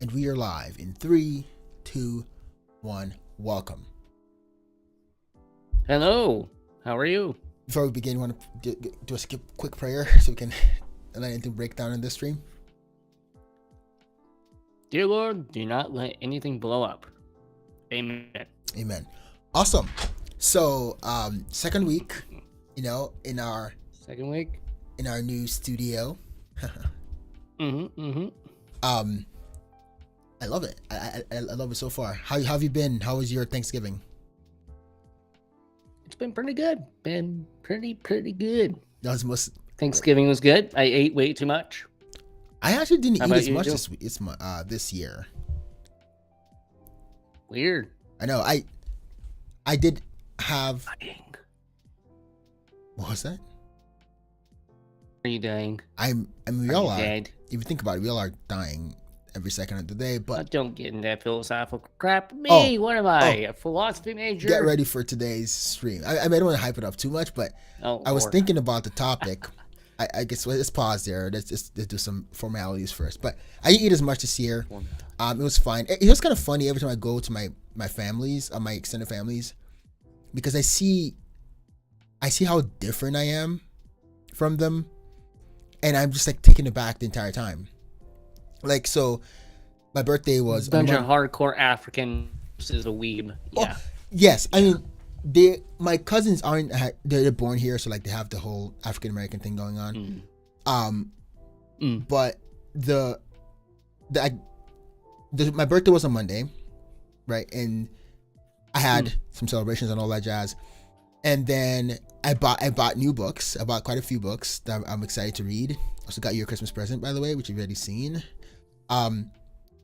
And we are live in 3, 2, 1. Welcome. Hello. How are you? Before we begin, you want to do a quick prayer so we can let anything break down in this stream? Dear Lord, do not let anything blow up. Amen. Amen. Awesome. So, second week, in our Second week. in our new studio. I love it. I love it so far. How have you been? How was your Thanksgiving? It's been pretty good. Been pretty good. That was most. Thanksgiving was good. I ate way too much. I actually didn't How eat about as you, much Joe? this year. Weird. I know. I did have. Dying. What was that? Are you dying? I mean, we Are all you are. dead? If you think about it, we all are dying every second of the day. But Don't get into that philosophical crap. Me, what am I? A philosophy major? get ready for today's stream. I don't want to hype it up too much, but I was thinking about the topic. I guess let's pause there. Let's do some formalities first. But I didn't eat as much this year. It was fine. It was kind of funny every time I go to my families, my extended families, because I see how different I am from them, and I'm just like taken aback the entire time. Like, so my birthday was a bunch of hardcore African is a weeb. Yeah. Oh, yes, I mean my cousins aren't they're born here, so like they have the whole African American thing going on. But my birthday was on Monday, right? And I had some celebrations and all that jazz. And then I bought new books. I bought quite a few books that I'm excited to read. Also got you a Christmas present, by the way, which you've already seen.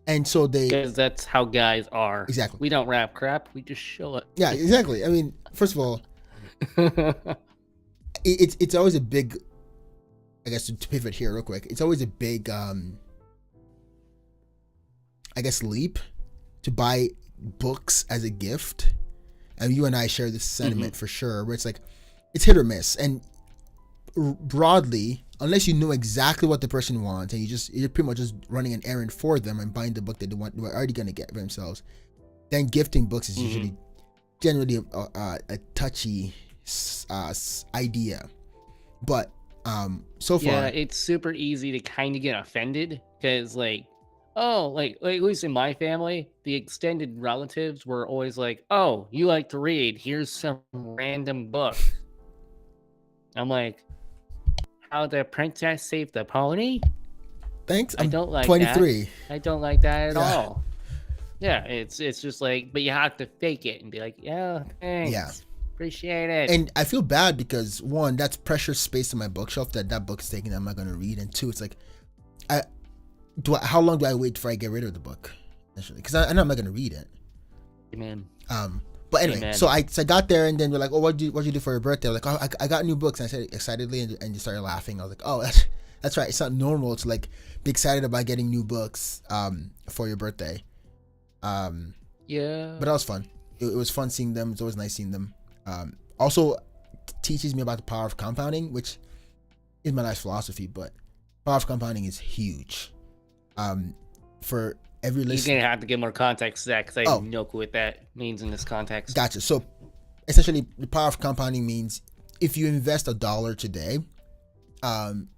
And so because that's how guys are. Exactly. We don't rap crap. We just show it. Yeah, exactly. I mean, first of all, it's always a big. I guess to pivot here real quick, it's always a big, I guess, leap to buy books as a gift. And you and I share this sentiment for sure, where it's like, it's hit or miss. And broadly, unless you know exactly what the person wants and you're pretty much just running an errand for them and buying the book that they're already going to get for themselves, then gifting books is generally a touchy idea. But so far, yeah, it's super easy to kind of get offended because like at least in my family, the extended relatives were always like, oh, you like to read, here's some random book. I'm like, How the Princess Saved the Pony? Thanks. I don't like 23. that. I don't like that at all. Yeah, it's just like, but you have to fake it and be like, yeah, thanks. Yeah. Appreciate it. And I feel bad because one, that's precious space in my bookshelf that book's taking that I'm not going to read. And two, it's like, how long do I wait before I get rid of the book? Because I know I'm not going to read it. Amen. But anyway, so I got there and then we're like, oh, what'd you do for your birthday? I was like, oh, I got new books. And I said excitedly and you started laughing. I was like, oh, that's right. It's not normal to like be excited about getting new books for your birthday. Yeah. But that was fun. It was fun seeing them. It's always nice seeing them. Also teaches me about the power of compounding, which is my life's philosophy, but power of compounding is huge. For every listener, you're gonna have to give more context to that because I have no clue what that means in this context. Gotcha. So essentially the power of compounding means if you invest $1 today, and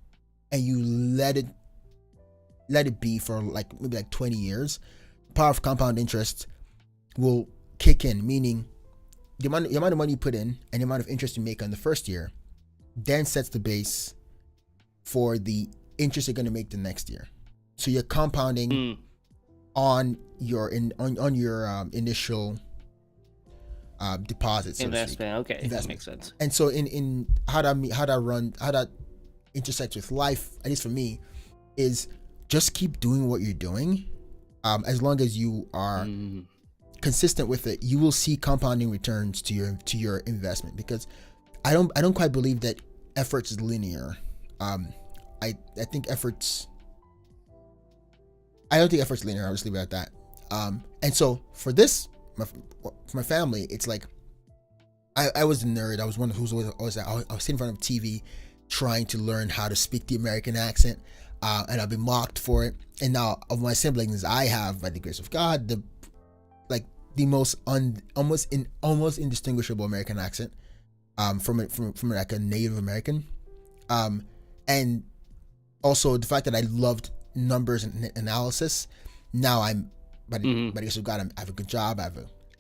you let it be for maybe 20 years, the power of compound interest will kick in, meaning the amount of money you put in and the amount of interest you make on the first year then sets the base for the interest you're going to make the next year. So you're compounding on your initial deposits. Investment. Okay, that makes sense. And so in how that intersects with life, at least for me, is just keep doing what you're doing. As long as you are consistent with it, you will see compounding returns to your investment. Because I don't quite believe that effort is linear. I think effort's. I don't think effort's linear. I'll just leave it at that. And so for my family, it's like I was a nerd. I was one who's always I was sitting in front of TV trying to learn how to speak the American accent. and I've been mocked for it. And now of my siblings, I have, by the grace of God, the most almost indistinguishable American accent, from like a Native American, and also the fact that I loved numbers and analysis. Now I'm, by the grace of God, I have a good job. I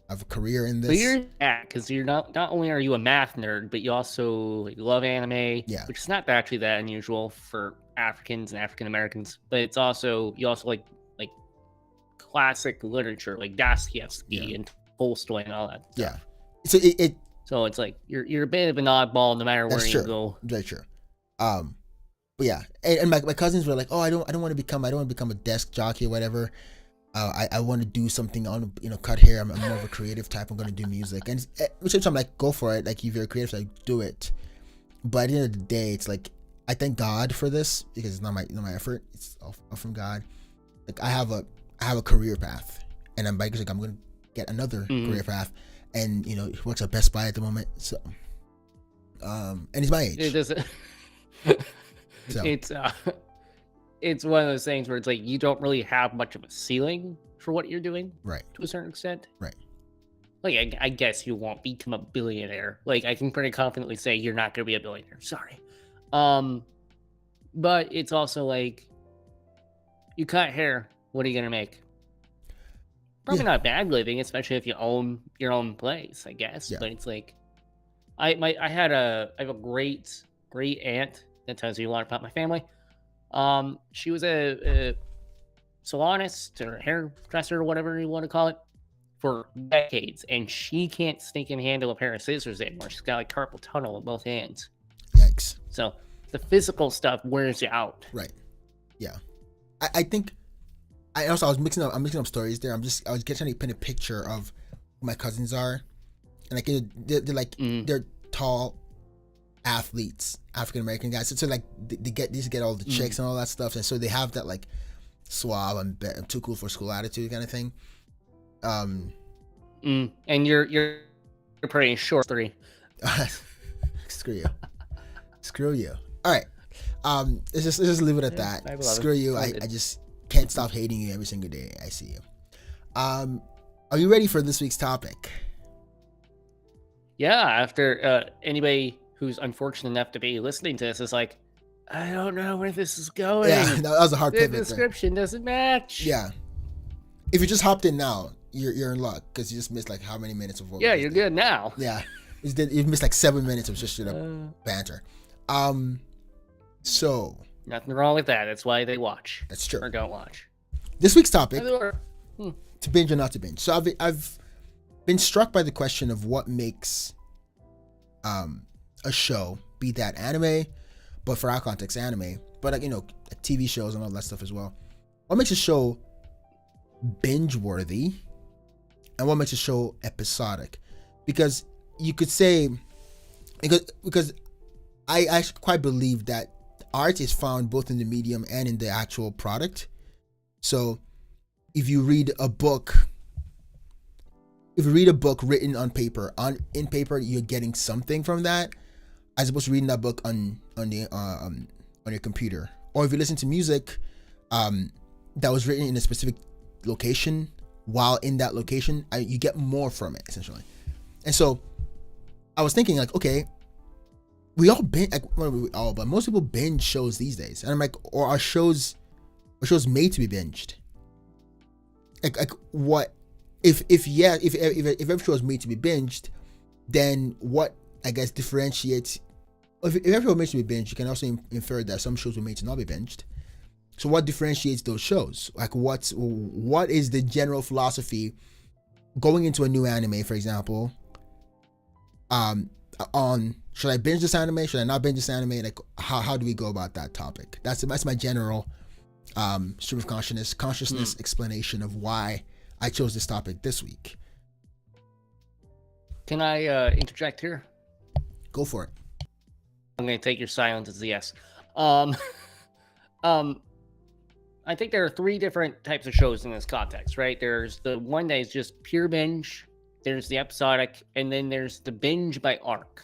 have a career in this. But you're because you're not only are you a math nerd, but you also love anime, which is not actually that unusual for Africans and African Americans. But it's also you also like classic literature, like Dostoevsky and Tolstoy and all that stuff. So so it's like you're a bit of an oddball no matter where you go. Very true. But yeah, and my cousins were like, oh, I don't want to become a desk jockey or whatever. I want to do something on, cut hair. I'm more of a creative type. I'm going to do music, and which I'm like, go for it. Like if you're creative, like do it. But at the end of the day, it's like I thank God for this because it's not my effort. It's all from God. Like I have a career path, and I'm going to get another career path, and he works at Best Buy at the moment. So, and he's my age. It doesn't. So. It's one of those things where it's like you don't really have much of a ceiling for what you're doing, right? To a certain extent, right? Like I guess you won't become a billionaire. Like I can pretty confidently say you're not going to be a billionaire. Sorry, but it's also like you cut hair. What are you going to make? Probably not bad living, especially if you own your own place, I guess. But it's like I have a great aunt that tells you a lot about my family. She was a salonist or hairdresser or whatever you want to call it for decades, and she can't stink and handle a pair of scissors anymore. She's got like carpal tunnel in both hands. Yikes. So the physical stuff wears you out. Right. Yeah. I think I was mixing up stories there. I was trying to paint a picture of who my cousins are, and like they're like they're tall athletes, African American guys. So like they get all the chicks and all that stuff, and so they have that like suave I'm too cool for school attitude kind of thing. And you're pretty short 3. Screw you. All right. Let's just leave it at that. Screw you. I just can't stop hating you every single day I see you. Are you ready for this week's topic? Yeah. After anybody who's unfortunate enough to be listening to this is like, I don't know where this is going. Yeah, that was a hard pivot. The description doesn't match. Yeah. If you just hopped in now, you're in luck because you just missed like how many minutes of what? Yeah, you're good now. Yeah, you've missed like 7 minutes of just straight up banter. So nothing wrong with that. That's why they watch. That's true. Or don't watch. This week's topic: to binge or not to binge. So I've been struck by the question of what makes a show, be that anime, but for our context, anime, but like TV shows and all that stuff as well. What makes a show binge worthy, and what makes a show episodic? Because you could say, because I actually quite believe that art is found both in the medium and in the actual product. So if you read a book written on paper, in paper, you're getting something from that, as opposed to reading that book on your computer. Or if you listen to music that was written in a specific location, while in that location, you get more from it essentially. And so I was thinking like, okay, we all binge, but most people binge shows these days, and I'm like, or are shows made to be binged? Like what? If every show is made to be binged, then what, I guess, differentiates? If every show is made to be binged, you can also infer that some shows were made to not be binged. So what differentiates those shows? Like what is the general philosophy going into a new anime, for example? On should I binge this anime? Should I not binge this anime? Like how do we go about that topic? That's my general stream of consciousness explanation of why I chose this topic this week. Can I interject here? Go for it. I'm going to take your silence as a yes. I think there are 3 different types of shows in this context, right? There's the one that is just pure binge, there's the episodic, and then there's the binge by arc.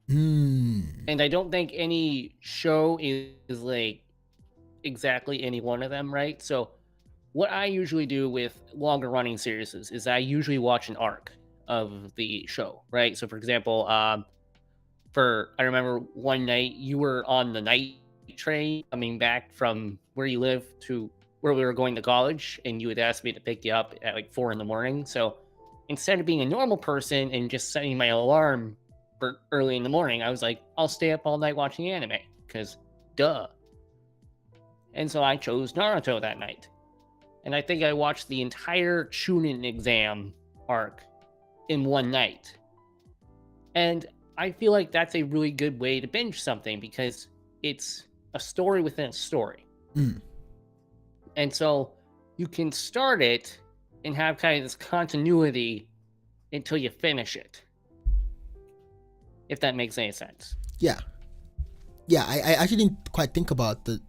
And I don't think any show is like exactly any one of them, right? So what I usually do with longer running series is I usually watch an arc of the show, right? So for example, for I remember one night you were on the night train coming back from where you live to where we were going to college, and you had asked me to pick you up at like 4 in the morning. So instead of being a normal person and just setting my alarm for early in the morning, I was like, I'll stay up all night watching anime because duh. And so I chose Naruto that night. And I think I watched the entire Chunin exam arc in one night. And I feel like that's a really good way to binge something because it's a story within a story. Mm. And so you can start it and have kind of this continuity until you finish it. If that makes any sense. Yeah. Yeah, I actually didn't quite think about the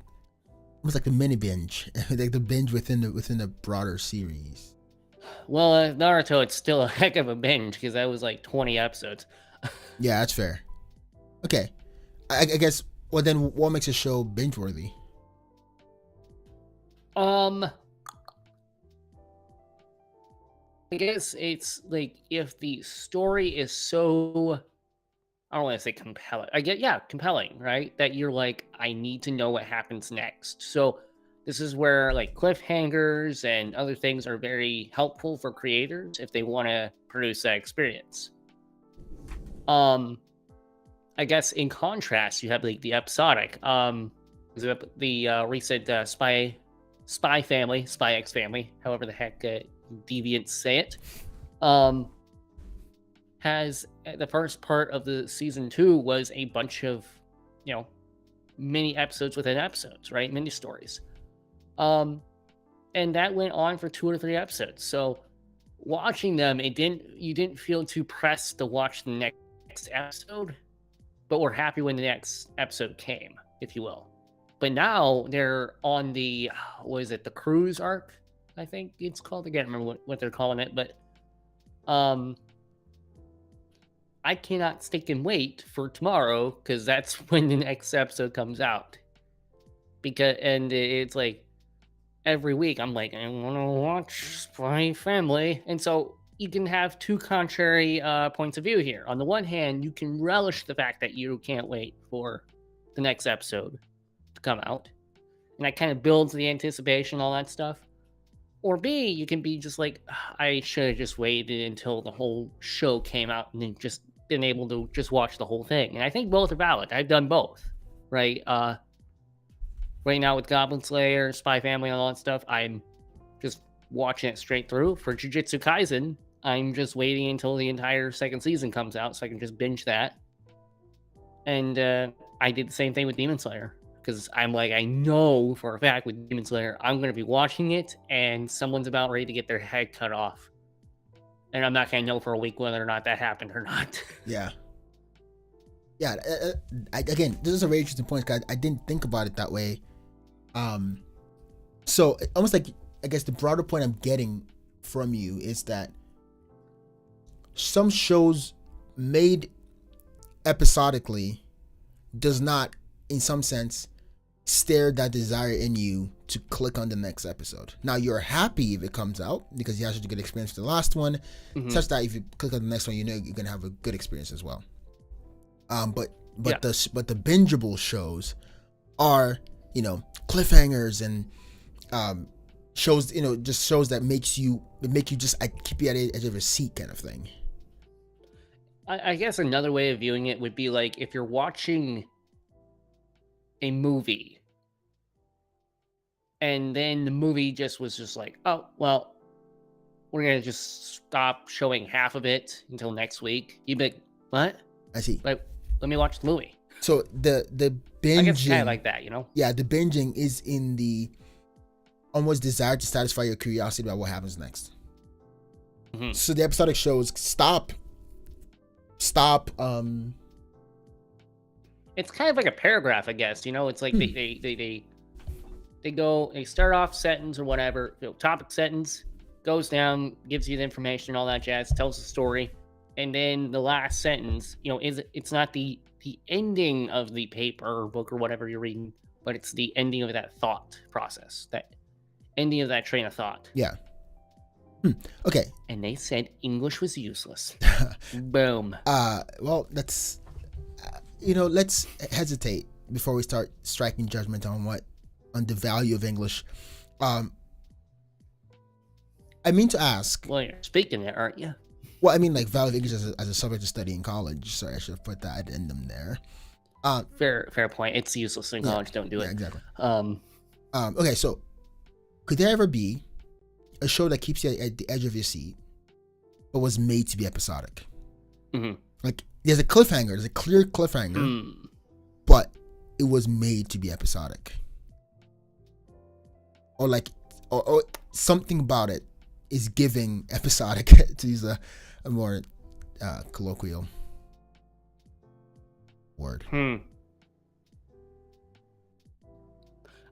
almost like the mini binge, like the binge within the broader series. Well, Naruto, it's still a heck of a binge because that was like 20 episodes. Yeah, that's fair. Okay, I guess. Well, then, what makes a show binge worthy? I guess it's like if the story is so, I don't want to say compelling. Compelling, right? That you're like, I need to know what happens next. So this is where like cliffhangers and other things are very helpful for creators if they want to produce that experience. I guess in contrast, you have like the episodic. The recent Spy X Family, however the heck deviants say it, has the first part of the season 2 was a bunch of, mini episodes within episodes, right? Mini stories. And that went on for 2 or 3 episodes. So watching them, you didn't feel too pressed to watch the next episode, but we're happy when the next episode came, if you will. But now they're on the, the cruise arc, I think it's called. I can't remember what they're calling it, but I cannot stick and wait for tomorrow because that's when the next episode comes out. And it's like every week I'm like, I want to watch Spy Family. And so you can have two contrary points of view here. On the one hand, you can relish the fact that you can't wait for the next episode to come out. And that kind of builds the anticipation, all that stuff. Or B, you can be just like, I should have just waited until the whole show came out and then just been able to just watch the whole thing. And I think both are valid. I've done both, right? Right now with Goblin Slayer, Spy Family, and all that stuff, I'm just watching it straight through. For Jujutsu Kaisen, I'm just waiting until the entire second season comes out so I can just binge that. And I did the same thing with Demon Slayer. Because I'm like, I know for a fact with Demon Slayer, I'm going to be watching it and someone's about ready to get their head cut off. And I'm not going to know for a week whether or not that happened or not. Yeah. Yeah. Again, this is a very interesting point because I didn't think about it that way. So almost like, I guess the broader point I'm getting from you is that some shows made episodically does not, in some sense, stare that desire in you to click on the next episode. Now you're happy if it comes out because you had such a good experience with the last one, such that if you click on the next one, you know you're gonna have a good experience as well. But the bingeable shows are, cliffhangers and shows, just shows that make you just keep you at the edge of a seat kind of thing. I guess another way of viewing it would be like if you're watching a movie and then the movie was just like, oh, well, we're going to just stop showing half of it until next week. You'd be like, what? I see. Like, let me watch the movie. So the binging, I guess it's kind of like that, Yeah, the binging is in the almost desire to satisfy your curiosity about what happens next. Mm-hmm. So the episodic shows stop. It's kind of like a paragraph, I guess. It's like they start off sentence or whatever, topic sentence, goes down, gives you the information, all that jazz, tells the story, and then the last sentence, it's not the ending of the paper or book or whatever you're reading, but it's the ending of that thought process, that ending of that train of thought. Yeah. Okay. And they said English was useless. Boom. Well, that's let's hesitate before we start striking judgment on the value of English. I mean to ask. Well, you're speaking it, aren't you? Well, I mean, like, value of English as a subject to study in college. Sorry, I should have put that in them there. Fair point. It's useless in college. Don't do it. Yeah, exactly. Um, Okay, so could there ever be a show that keeps you at the edge of your seat, but was made to be episodic? Mm-hmm. Like, there's a cliffhanger. There's a clear cliffhanger, but it was made to be episodic, or something about it is giving episodic, to use a more colloquial word.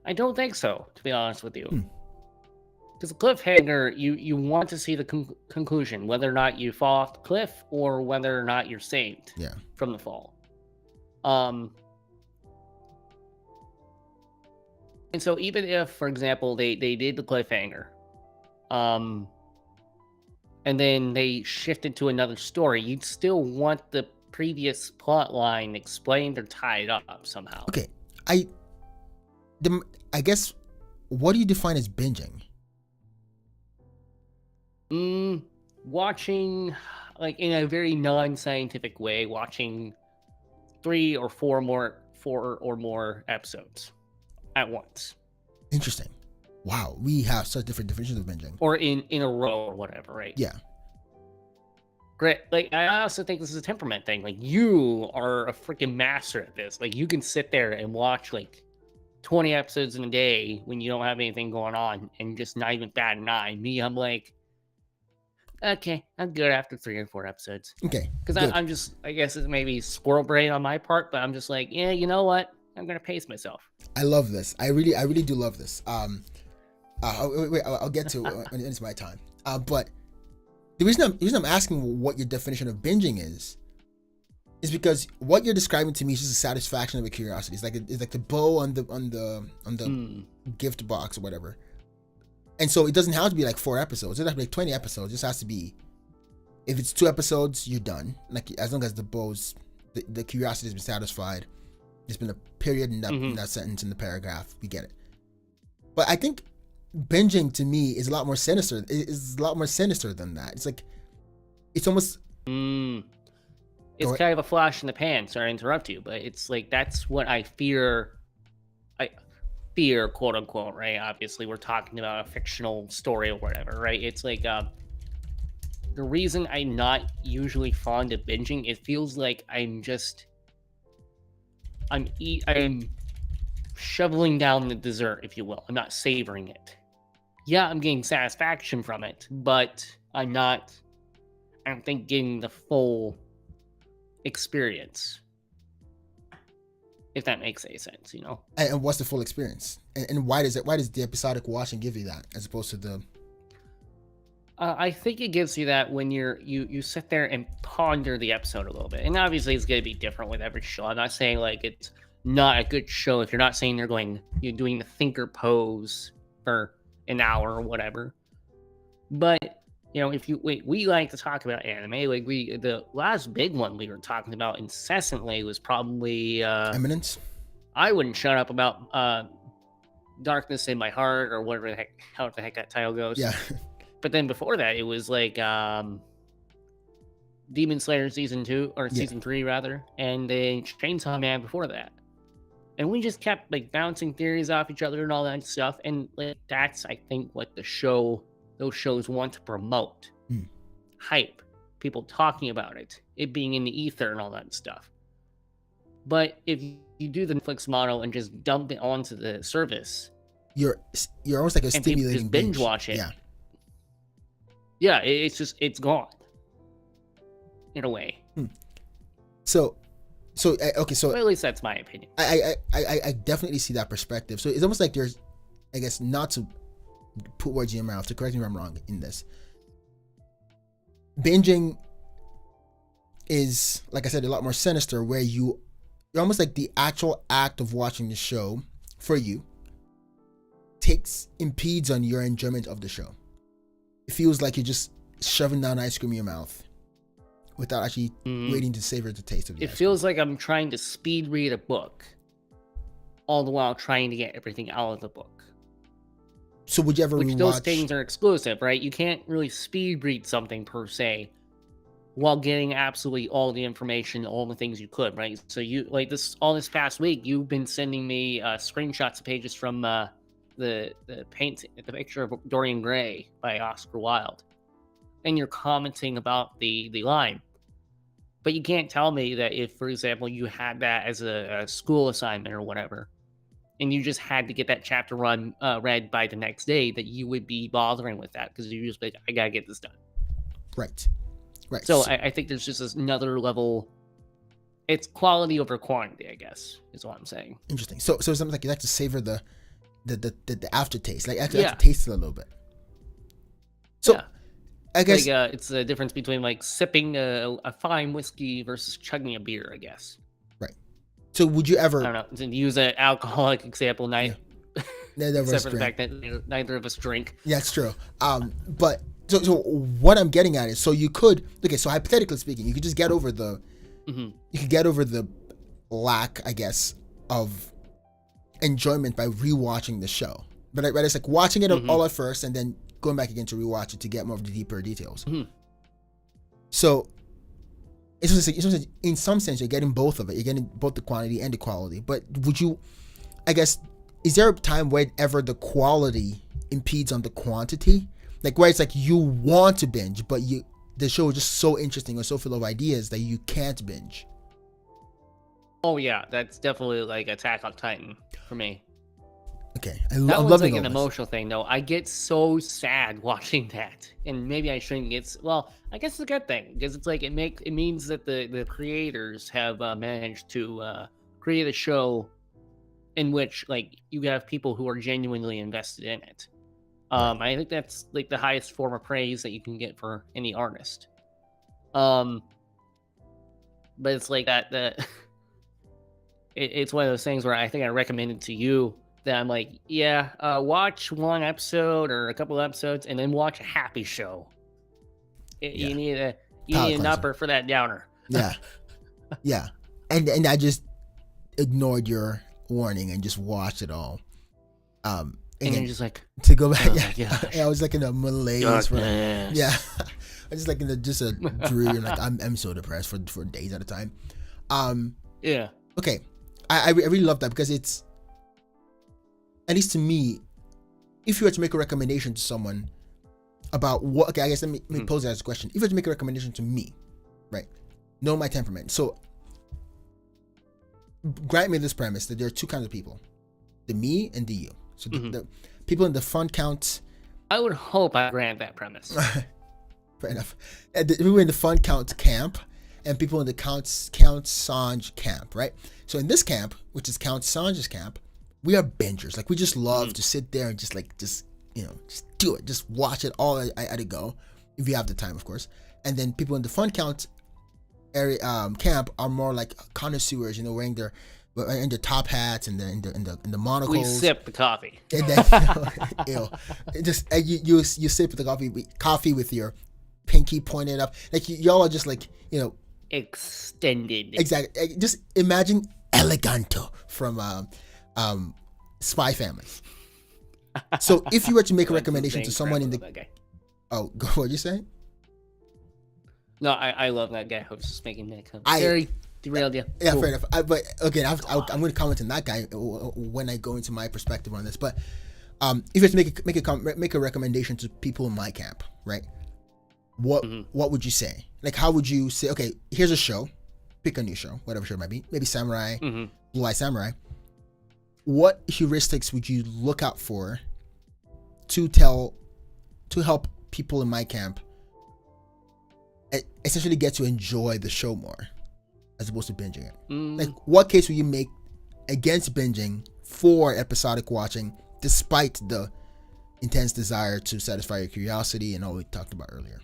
I don't think so, to be honest with you. Because a cliffhanger, you want to see the conclusion, whether or not you fall off the cliff or whether or not you're saved from the fall. And so even if, for example, they did the cliffhanger, and then they shifted to another story, you'd still want the previous plot line explained or tied up somehow. Okay, I guess, what do you define as binging? Watching, like, in a very non-scientific way, watching 3 or 4 or more episodes at once. Interesting. Wow, we have such different definitions of binging. Or in a row or whatever, right? Yeah. Great. Like, I also think this is a temperament thing. Like, you are a freaking master at this. Like, you can sit there and watch, like, 20 episodes in a day when you don't have anything going on and just not even bat an eye. Me, I'm like, okay, I'm good after 3 or 4 episodes. Okay. Because I'm just, I guess it's maybe squirrel brain on my part, but I'm just like, yeah, you know what? I'm going to pace myself. I love this. I really do love this. I'll get to it when it's my time. But the reason I'm asking what your definition of binging is because what you're describing to me is just a satisfaction of a curiosity. It's like the bow on the gift box or whatever. And so it doesn't have to be like 4 episodes. It doesn't have to be like 20 episodes. It just has to be, if it's 2 episodes, you're done. Like, as long as the curiosity has been satisfied. There's been a period in that sentence in the paragraph. We get it. But I think binging to me is a lot more sinister. It's a lot more sinister than that. It's like, it's almost. It's kind of a flash in the pan. Sorry to interrupt you, but it's like, that's what I fear. Fear, quote unquote, right? Obviously, we're talking about a fictional story or whatever, right? It's like, the reason I'm not usually fond of binging, it feels like I'm shoveling down the dessert, if you will. I'm not savoring it. Yeah, I'm getting satisfaction from it, but I don't think getting the full experience. If that makes any sense, you know. And what's the full experience? And why does the episodic watching give you that as opposed to the? I think it gives you that when you sit there and ponder the episode a little bit. And obviously it's going to be different with every show. I'm not saying like it's not a good show if you're not saying you're doing the thinker pose for an hour or whatever. But, you know, we like to talk about anime. Like the last big one we were talking about incessantly was probably Eminence. I wouldn't shut up about Darkness in My Heart or whatever how the heck that title goes. Yeah. But then before that, it was like Demon Slayer season 2 or season 3 rather, and then Chainsaw Man before that. And we just kept like bouncing theories off each other and all that stuff. And like that's, I think, what those shows want to promote. Hype, people talking about it being in the ether and all that stuff. But if you do the Netflix model and just dump it onto the service, you're almost like a and people stimulating just binge watch it. Yeah, it's gone in a way. So okay, so well, at least that's my opinion. I definitely see that perspective. So it's almost like there's, I guess, not to put words in your mouth, to correct me if I'm wrong in this. Binging is, like I said, a lot more sinister, where you're almost like the actual act of watching the show for you impedes on your enjoyment of the show? It feels like you're just shoving down ice cream in your mouth without actually waiting to savor the taste of the ice cream. It feels like I'm trying to speed read a book, all the while trying to get everything out of the book. So would you ever Which rewatch? those things are exclusive, right? You can't really speed read something per se while getting absolutely all the information, all the things you could, right? So you like this past week, you've been sending me screenshots of pages from the picture of Dorian Gray by Oscar Wilde, and you're commenting about the line. But you can't tell me that if, for example, you had that as a school assignment or whatever, and you just had to get that chapter read by the next day, that you would be bothering with that because you just like, I gotta get this done. Right. So I think there's just another level. It's quality over quantity, I guess, is what I'm saying. Interesting. So it's something like you like to savor the aftertaste, like actually like to taste it a little bit. So I guess it's the difference between like sipping a fine whiskey versus chugging a beer, I guess. Right. So would you ever? I don't know. To use an alcoholic example, except for the fact that neither of us drink. Yeah, it's true. But so what I'm getting at is, so you could, okay, so hypothetically speaking, you could just get over the, you could get over the lack, I guess, of enjoyment by rewatching the show. But it's like watching it all at first and then going back again to rewatch it to get more of the deeper details. So it's in some sense you're getting both of it. You're getting both the quantity and the quality. But would you, I guess, is there a time whenever the quality impedes on the quantity? Like where it's like you want to binge, but the show is just so interesting or so full of ideas that you can't binge. Oh yeah, that's definitely like Attack on Titan for me. Okay, I'm loving like an emotional thing though. I get so sad watching that, and maybe I shouldn't get. Well, I guess it's a good thing because it's like it means that the creators have managed to create a show in which like you have people who are genuinely invested in it. I think that's like the highest form of praise that you can get for any artist. But it's like that. It's one of those things where I think I recommended to you that I'm like, watch one episode or a couple episodes and then watch a happy show. You need an upper for that downer. Yeah. And I just ignored your warning and just watched it all. And you're just like to go back. I was like in a malaise. I just like in a dreary. Like I'm so depressed for days at a time. Okay, I really love that because it's, at least to me, if you were to make a recommendation to someone about what, okay, I guess let me pose that as a question. If you were to make a recommendation to me, right? Know my temperament. So grant me this premise that there are two kinds of people, the me and the you. So the people in the fun count. I would hope I grant that premise. Fair enough. We were in the fun count camp, and people in the Count Sanj camp, right? So in this camp, which is Count Sanj's camp, we are bingers. Like we just love to sit there and just do it, just watch it all at a go, if you have the time, of course. And then people in the fun count area camp are more like connoisseurs, wearing their top hats and the monocles. We sip the coffee. And then you sip the coffee with your pinky pointed up. Like y'all are just like, extended. Exactly. Just imagine Eleganto from Spy Family. So if you were to make a recommendation to someone in the what you say? No, I love that guy. I was just making that comment. Very derailed you. Yeah, cool. Fair enough. But again, I'm going to comment on that guy when I go into my perspective on this. But if you have to make a recommendation to people in my camp, right? What would you say? Like, how would you say? Okay, here's a show. Pick a new show, whatever show it might be. Maybe Samurai, Blue Eye Samurai. What heuristics would you look out for to help people in my camp essentially get to enjoy the show more, as opposed to binging it? Like, what case would you make against binging for episodic watching, despite the intense desire to satisfy your curiosity and all we talked about earlier?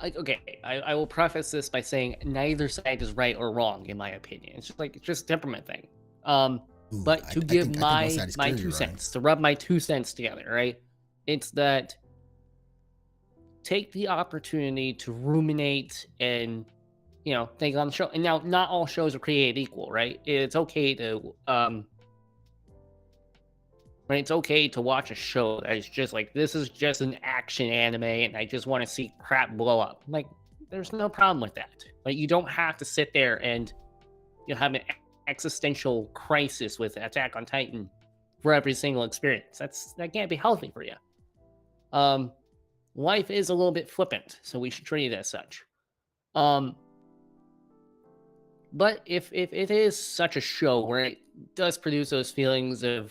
like, okay, I will preface this by saying neither side is right or wrong in my opinion. It's just a temperament thing. Ooh, But to I give think one side is my clearly 2 right. cents, to rub my 2 cents together, right? It's that take the opportunity to ruminate and think on the show. And now, not all shows are created equal, right? It's okay to right? It's okay to watch a show that is just like, this is just an action anime and I just want to see crap blow up. Like, there's no problem with that. Like, you don't have to sit there and have an existential crisis with Attack on Titan for every single experience. That can't be healthy for you. Life is a little bit flippant, so we should treat it as such. But if it is such a show where it does produce those feelings of,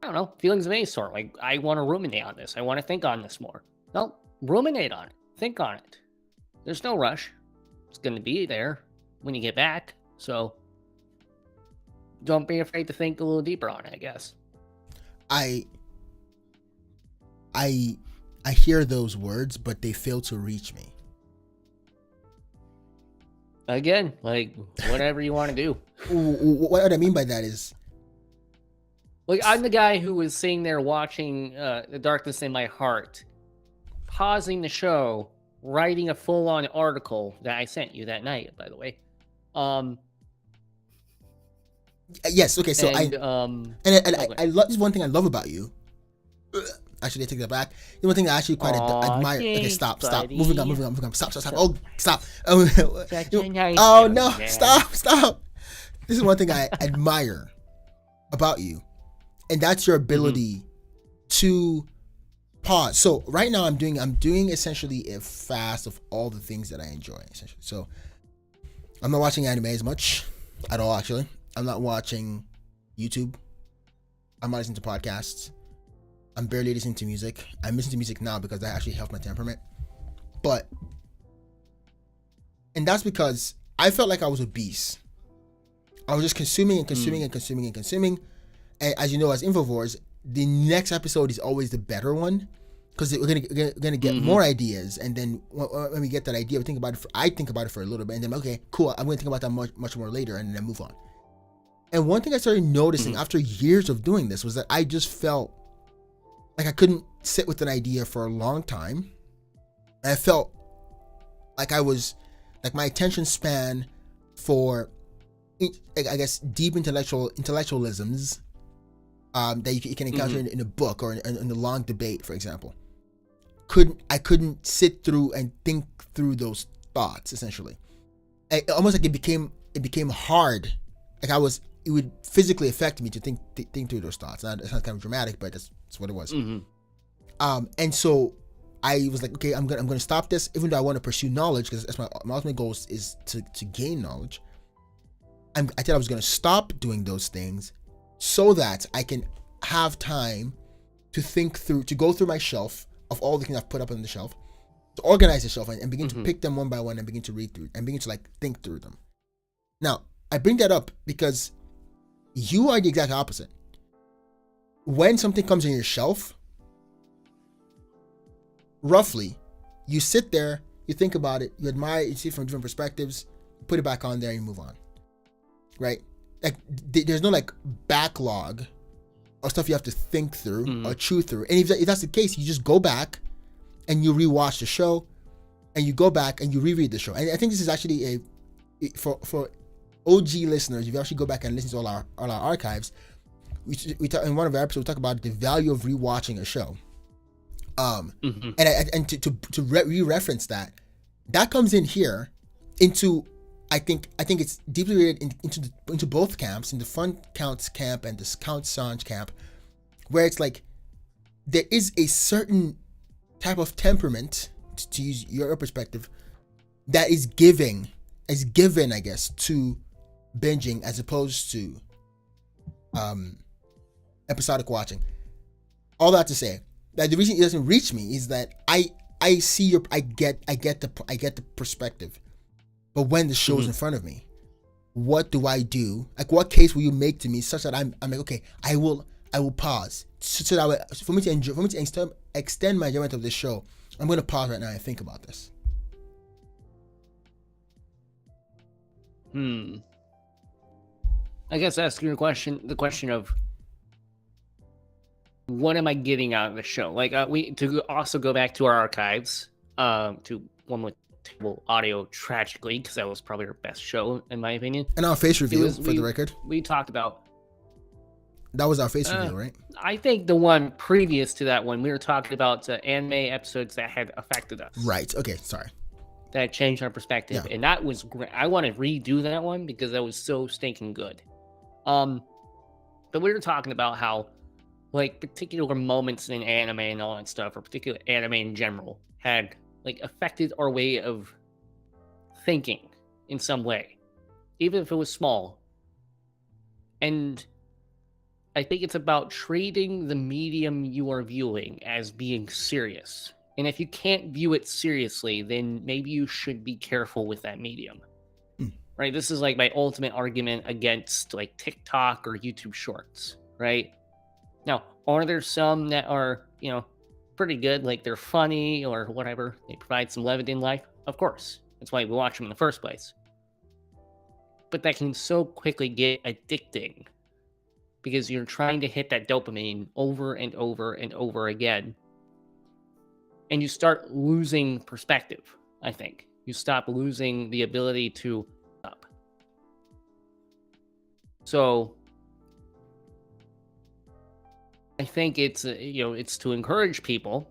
I don't know, feelings of any sort, like, I want to ruminate on this, I want to think on this more. No, ruminate on it, think on it. There's no rush. It's going to be there when you get back, so don't be afraid to think a little deeper on it, I guess. I hear those words, but they fail to reach me. Again, like, whatever you want to do. What I mean by that is, like, I'm the guy who was sitting there watching The Darkness in My Heart, pausing the show, writing a full-on article that I sent you that night, by the way. Yes, okay, so and, I love, this is one thing I love about you. Actually, I take that back. The one thing I actually quite admire. Okay, stop. Moving on. Stop. Oh, stop. Oh no, stop. This is one thing I admire about you, and that's your ability to pause. So right now I'm doing essentially a fast of all the things that I enjoy. Essentially, so I'm not watching anime as much at all. Actually, I'm not watching YouTube. I'm not listening to podcasts. I'm barely listening to music. I'm listening to music now because that actually helps my temperament. And that's because I felt like I was obese. I was just consuming. And as you know, as Infovores, the next episode is always the better one because we're gonna get more ideas. And then when we get that idea, I think about it for a little bit, and then okay, cool. I'm gonna think about that much more later, and then move on. And one thing I started noticing after years of doing this was that I just felt like I couldn't sit with an idea for a long time. And I felt like I was, like my attention span for, I guess, deep intellectualisms that you can encounter in a book or in a long debate, for example. I couldn't sit through and think through those thoughts, essentially. Almost like it became hard. Like it would physically affect me to think through those thoughts. Now, it sounds kind of dramatic, but that's what it was. And so I was like, okay, I'm gonna stop this, even though I want to pursue knowledge, because that's my ultimate goal is to gain knowledge. I thought I was gonna stop doing those things so that I can have time to think through, to go through my shelf of all the things I've put up on the shelf, to organize the shelf and begin to pick them one by one and begin to read through and begin to like think through them. Now, I bring that up because you are the exact opposite. When something comes on your shelf, roughly, you sit there, you think about it, you admire it, you see it from different perspectives, put it back on there, and you move on. Right? Like, there's no like backlog or stuff you have to think through or chew through. And if that's the case, you just go back and you rewatch the show, and you go back and you reread the show. And I think this is actually for OG listeners, if you actually go back and listen to all our archives, we talk, in one of our episodes, we talk about the value of rewatching a show. And to re-reference that comes in here into, I think it's deeply related into both camps, in the fun counts camp and the count Sanj camp, where it's like there is a certain type of temperament, to use your perspective, that is given, I guess, to binging as opposed to episodic watching. All that to say that the reason it doesn't reach me is that I see I get the perspective, but when the show's in front of me, what do I do? Like, what case will you make to me such that I'm like, okay, I will pause so that for me to extend my enjoyment of the show, I'm going to pause right now and think about this. I guess asking the question of what am I getting out of the show? Like we to also go back to our archives, to one with table audio tragically, because that was probably our best show in my opinion. And our face review, the record. We talked about. That was our face review, right? I think the one previous to that one, we were talking about anime episodes that had affected us. Right. Okay. Sorry. That changed our perspective, and that was great. I want to redo that one because that was so stinking good. But we were talking about how, like, particular moments in anime and all that stuff, or particular anime in general, had like affected our way of thinking in some way, even if it was small. And I think it's about treating the medium you are viewing as being serious. And if you can't view it seriously, then maybe you should be careful with that medium. Right? This is like my ultimate argument against like TikTok or YouTube Shorts, right? Now, are there some that are, pretty good, like they're funny or whatever, they provide some levity in life? Of course. That's why we watch them in the first place. But that can so quickly get addicting because you're trying to hit that dopamine over and over and over again. And you start losing perspective, I think. You stop losing the ability to up. So I think it's it's to encourage people,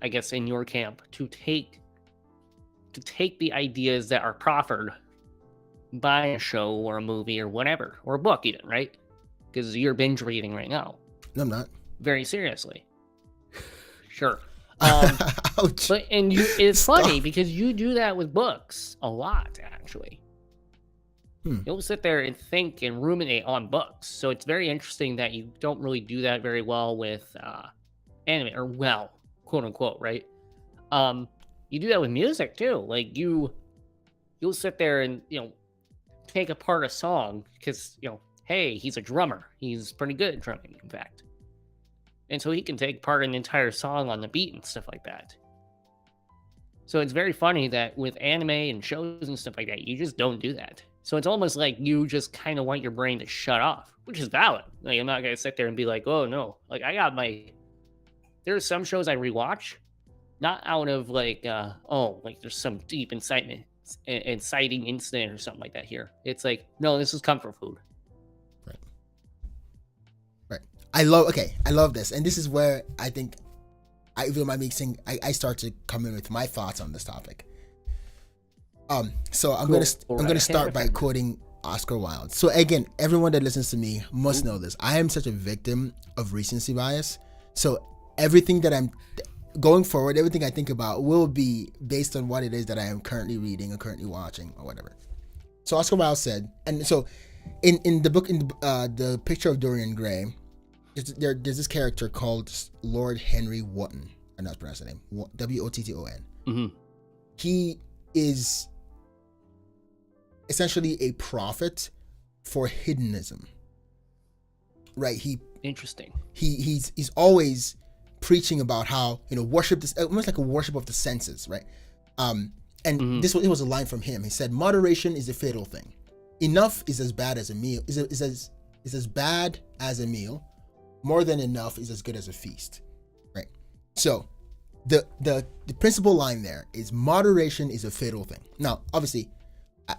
I guess in your camp, to take the ideas that are proffered by a show or a movie or whatever, or a book even, right? Because you're binge reading right now. No, I'm not. Very seriously. Sure. Ouch. But it's funny because you do that with books a lot, actually. You'll sit there and think and ruminate on books. So it's very interesting that you don't really do that very well with anime, or well, quote unquote, right? You do that with music too. Like you'll sit there and take apart a song because hey, he's a drummer. He's pretty good at drumming, in fact. And so he can take part in an entire song on the beat and stuff like that. So it's very funny that with anime and shows and stuff like that, you just don't do that. So it's almost like you just kind of want your brain to shut off, which is valid. Like, I'm not going to sit there and be like, oh, no. Like, there are some shows I rewatch, not out of like, there's some deep inciting incident or something like that here. It's like, no, this is comfort food. Right. I love this. And this is where I think I start to come in with my thoughts on this topic. So I'm gonna start by quoting Oscar Wilde. So again, everyone that listens to me must know this. I am such a victim of recency bias. So everything that I'm going forward, everything I think about will be based on what it is that I am currently reading or currently watching or whatever. So Oscar Wilde said, and so in the book, in the Picture of Dorian Gray, there's this character called Lord Henry Wotton. I'm not pronouncing the name. Wotton. Mm-hmm. He is essentially a prophet for hedonism, right? Interesting. He's always preaching about how worship this, almost like a worship of the senses, right? And it was a line from him. He said, "Moderation is a fatal thing. Enough is as bad as a meal. Is as bad as a meal. More than enough is as good as a feast." Right. So the principal line there is moderation is a fatal thing. Now, obviously,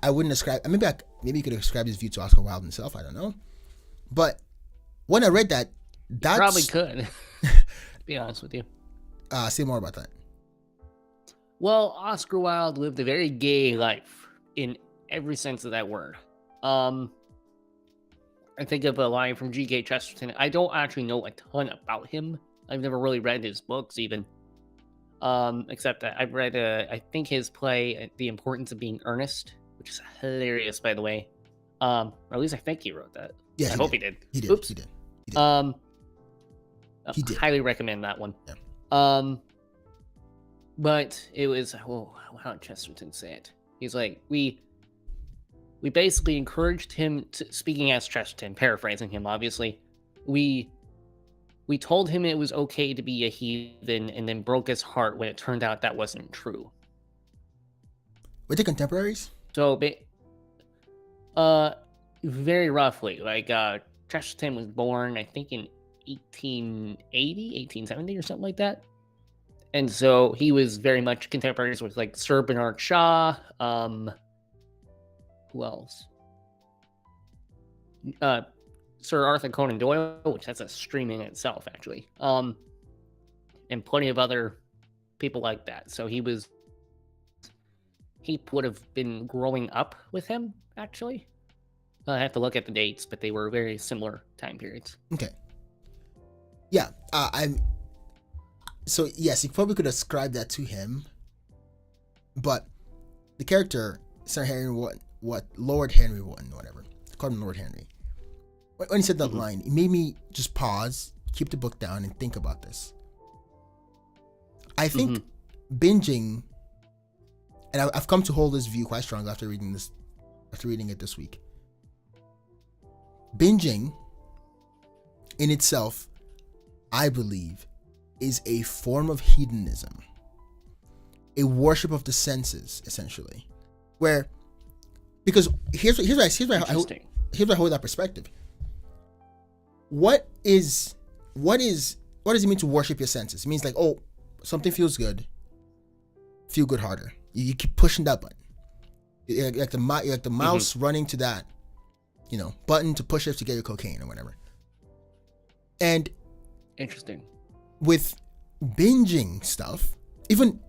I wouldn't ascribe. Maybe you could ascribe this view to Oscar Wilde himself. I don't know. But when I read that, that's probably could. To be honest with you. Say more about that. Well, Oscar Wilde lived a very gay life in every sense of that word. I think of a line from G.K. Chesterton. I don't actually know a ton about him. I've never really read his books even. Except that I've read, I think his play, The Importance of Being Earnest, which is hilarious, by the way. Or at least I think he wrote that. Yeah, I hope he did. He did. Oops. He did. He did. Highly recommend that one. Yeah. But it was, how did Chesterton say it? He's like, we basically encouraged him to, speaking as Chesterton, paraphrasing him, obviously, we We told him it was okay to be a heathen and then broke his heart when it turned out that wasn't true. Were they contemporaries? So, very roughly, like, Chesterton was born, I think, in 1880, 1870 or something like that. And so he was very much contemporaries with, like, Sir Bernard Shaw. Who else? Sir Arthur Conan Doyle, which that's a stream in itself, actually. And plenty of other people like that. So he would have been growing up with him, actually. I have to look at the dates, but they were very similar time periods. Okay. Yeah, so yes, you probably could ascribe that to him, but the character Sir Henry Lord Henry Wotton, whatever, call him Lord Henry. When he said that line, it made me just pause, keep the book down, and think about this. I think binging, and I've come to hold this view quite strongly after reading it this week. Binging, in itself, I believe, is a form of hedonism, a worship of the senses, essentially. Because here's why I hold that perspective. What does it mean to worship your senses? It means like, oh, something feels good, feel good harder. You keep pushing that button. You're like the mouse running to that, button to push it to get your cocaine or whatever. And interesting. With binging stuff, even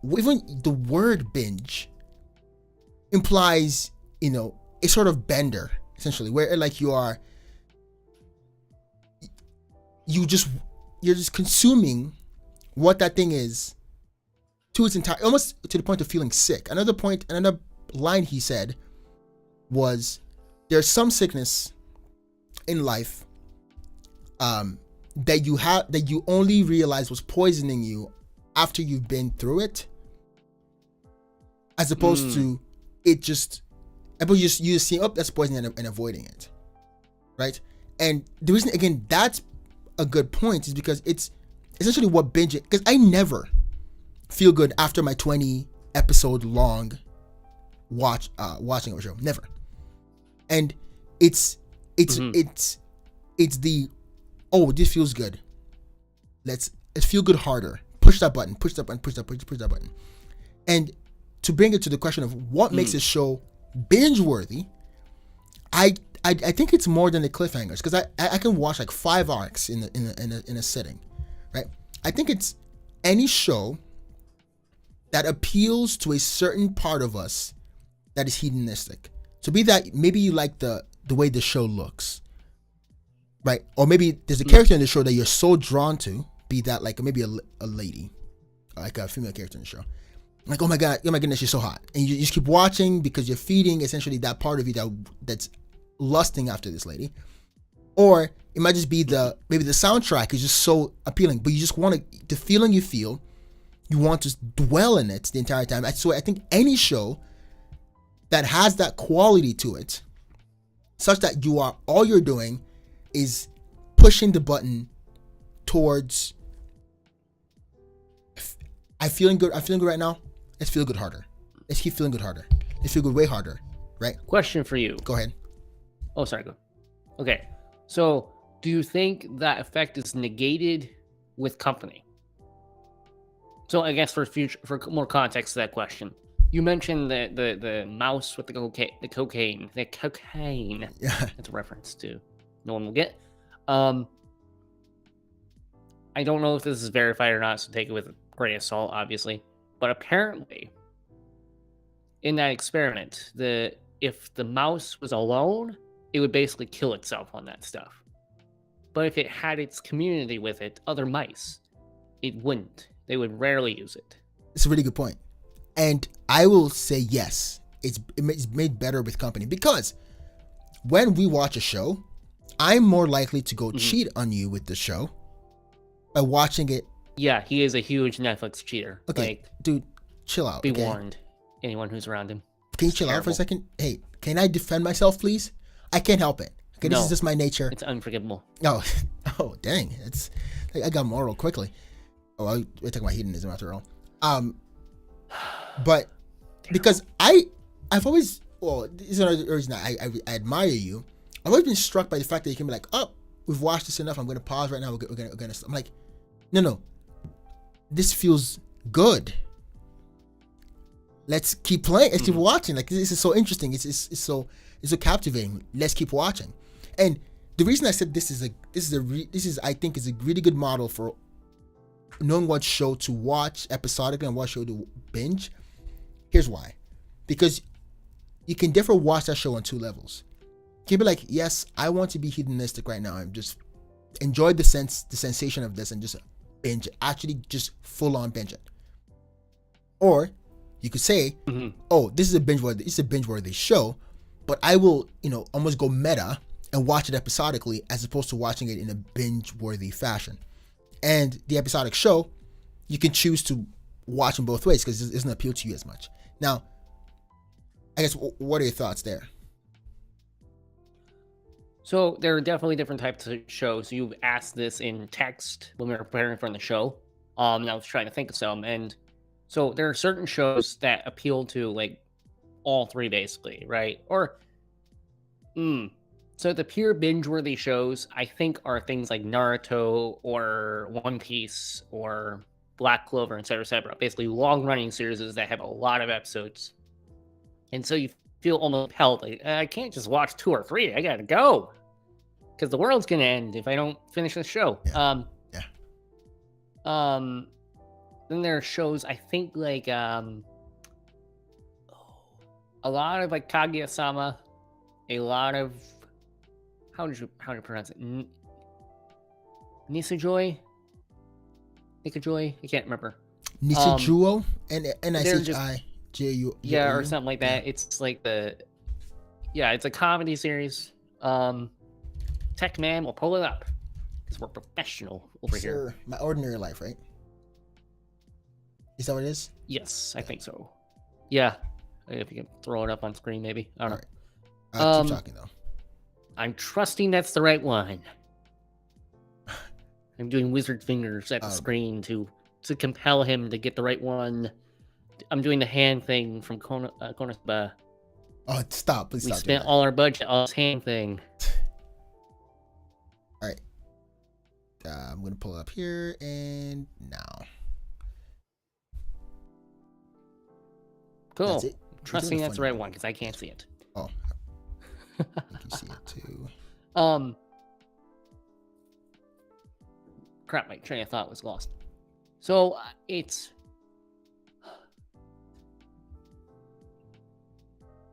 the word binge implies, a sort of bender, essentially, where like you're just consuming what that thing is to its entire, almost to the point of feeling sick. Another line he said was, there's some sickness in life that you only realize was poisoning you after you've been through it, as opposed to it just you see, oh, that's poison, and avoiding it, right? And the reason, again, that's a good point, is because it's essentially what binging, because I never feel good after my 20 episode long watching of a show, never. And it's the, oh, this feels good, let's feel good harder, push that button. And to bring it to the question of what makes a show binge worthy, I think it's more than the cliffhangers, because I can watch like 5 arcs in a sitting, right? I think it's any show that appeals to a certain part of us that is hedonistic. So be that, maybe you like the way the show looks, right? Or maybe there's a character in the show that you're so drawn to, be that like maybe a lady, like a female character in the show. Like, oh my goodness, she's so hot. And you just keep watching because you're feeding essentially that part of you that's lusting after this lady. Or it might just be maybe the soundtrack is just so appealing, but you just want the feeling you feel, you want to dwell in it the entire time. So I think any show that has that quality to it, such that all you're doing is pushing the button towards, I'm feeling good right now, let's feel good harder. Let's keep feeling good harder. Let's feel good way harder, right? Question for you. Go ahead. Oh, sorry, go. Okay. So, do you think that effect is negated with company? So, I guess for more context to that question, you mentioned the mouse with the cocaine. Yeah. That's a reference to no one will get. I don't know if this is verified or not, so take it with a grain of salt, obviously. But apparently, in that experiment, if the mouse was alone, it would basically kill itself on that stuff. But if it had its community with it, other mice, it wouldn't. They would rarely use it. It's a really good point. And I will say yes, it's made better with company, because when we watch a show, I'm more likely to go cheat on you with the show by watching it. Yeah, he is a huge Netflix cheater. Okay, dude, chill out. Be warned, anyone who's around him. Can you chill out for a second? Hey, can I defend myself, please? I can't help it. Okay, this is just my nature. It's unforgivable. Oh, Oh, dang. It's like I got moral quickly. Oh, we're talking about hedonism after all. But because I've always, well, this is another reason I admire you. I've always been struck by the fact that you can be like, oh, we've watched this enough. I'm going to pause right now. We're going to. I'm like, no. This feels good. Let's keep playing. Let's keep watching. Like, this is so interesting. It's so captivating. Let's keep watching. And the reason I said this is I think is a really good model for knowing what show to watch episodically and what show to binge. Here's why. Because you can differently watch that show on two levels. You can be like, yes, I want to be hedonistic right now and just enjoy the sensation of this and just binge it. Actually just full on binge it. Or you could say, oh, this is a binge worthy show, but I will, almost go meta and watch it episodically as opposed to watching it in a binge worthy fashion. And the episodic show, you can choose to watch them both ways because it doesn't appeal to you as much. Now, I guess, what are your thoughts there? So there are definitely different types of shows. You've asked this in text when we were preparing for the show. And I was trying to think of some. And so there are certain shows that appeal to like all three basically, right? Or, so the pure binge-worthy shows, I think, are things like Naruto or One Piece or Black Clover, etc., etc. Basically long-running series that have a lot of episodes. And so you feel almost compelled, like, I can't just watch 2 or 3. I gotta go. Because the world's gonna end if I don't finish the show. Yeah. Then there are shows, I think, like, a lot of, like, Kaguya-sama, a lot of, how do you pronounce it? Nisajoy? I can't remember. Nisajuo? N-I-C-I-J-U. Yeah, or something like that. Yeah. It's like it's a comedy series. Tech Man will pull it up because we're professional over here. My Ordinary Life, right? Is that what it is? Yes, I think so. Yeah, if you can throw it up on screen, maybe. I don't know. Keep talking though. I'm trusting that's the right one. I'm doing wizard fingers at the screen to compel him to get the right one. I'm doing the hand thing from Konosuba. Oh, stop! Please stop. We spent all our budget on this hand thing. All right. I'm gonna pull it up here and now. Cool. Trusting that's the right one because I can't see it. Oh. I think you see it too. Crap, my train of thought was lost. So it's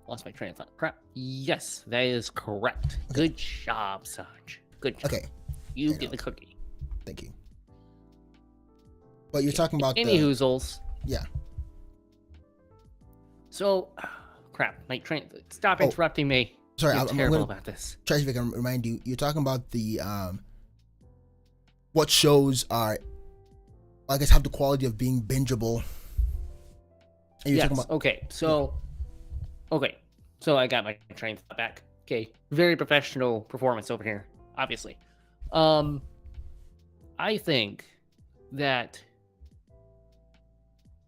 lost my train of thought. Crap. Yes, that is correct. Okay. Good job, Sanj. Good job. Okay. You get the cookie. Thank you. But you're talking about any hoozles. Yeah. So, crap, my train. Stop interrupting me. Sorry, I'm terrible about this. Try to remind you. You're talking about the what shows are, I guess, have the quality of being bingeable. And yes. Okay. So I got my train of thought back. Okay. Very professional performance over here. Obviously. I think that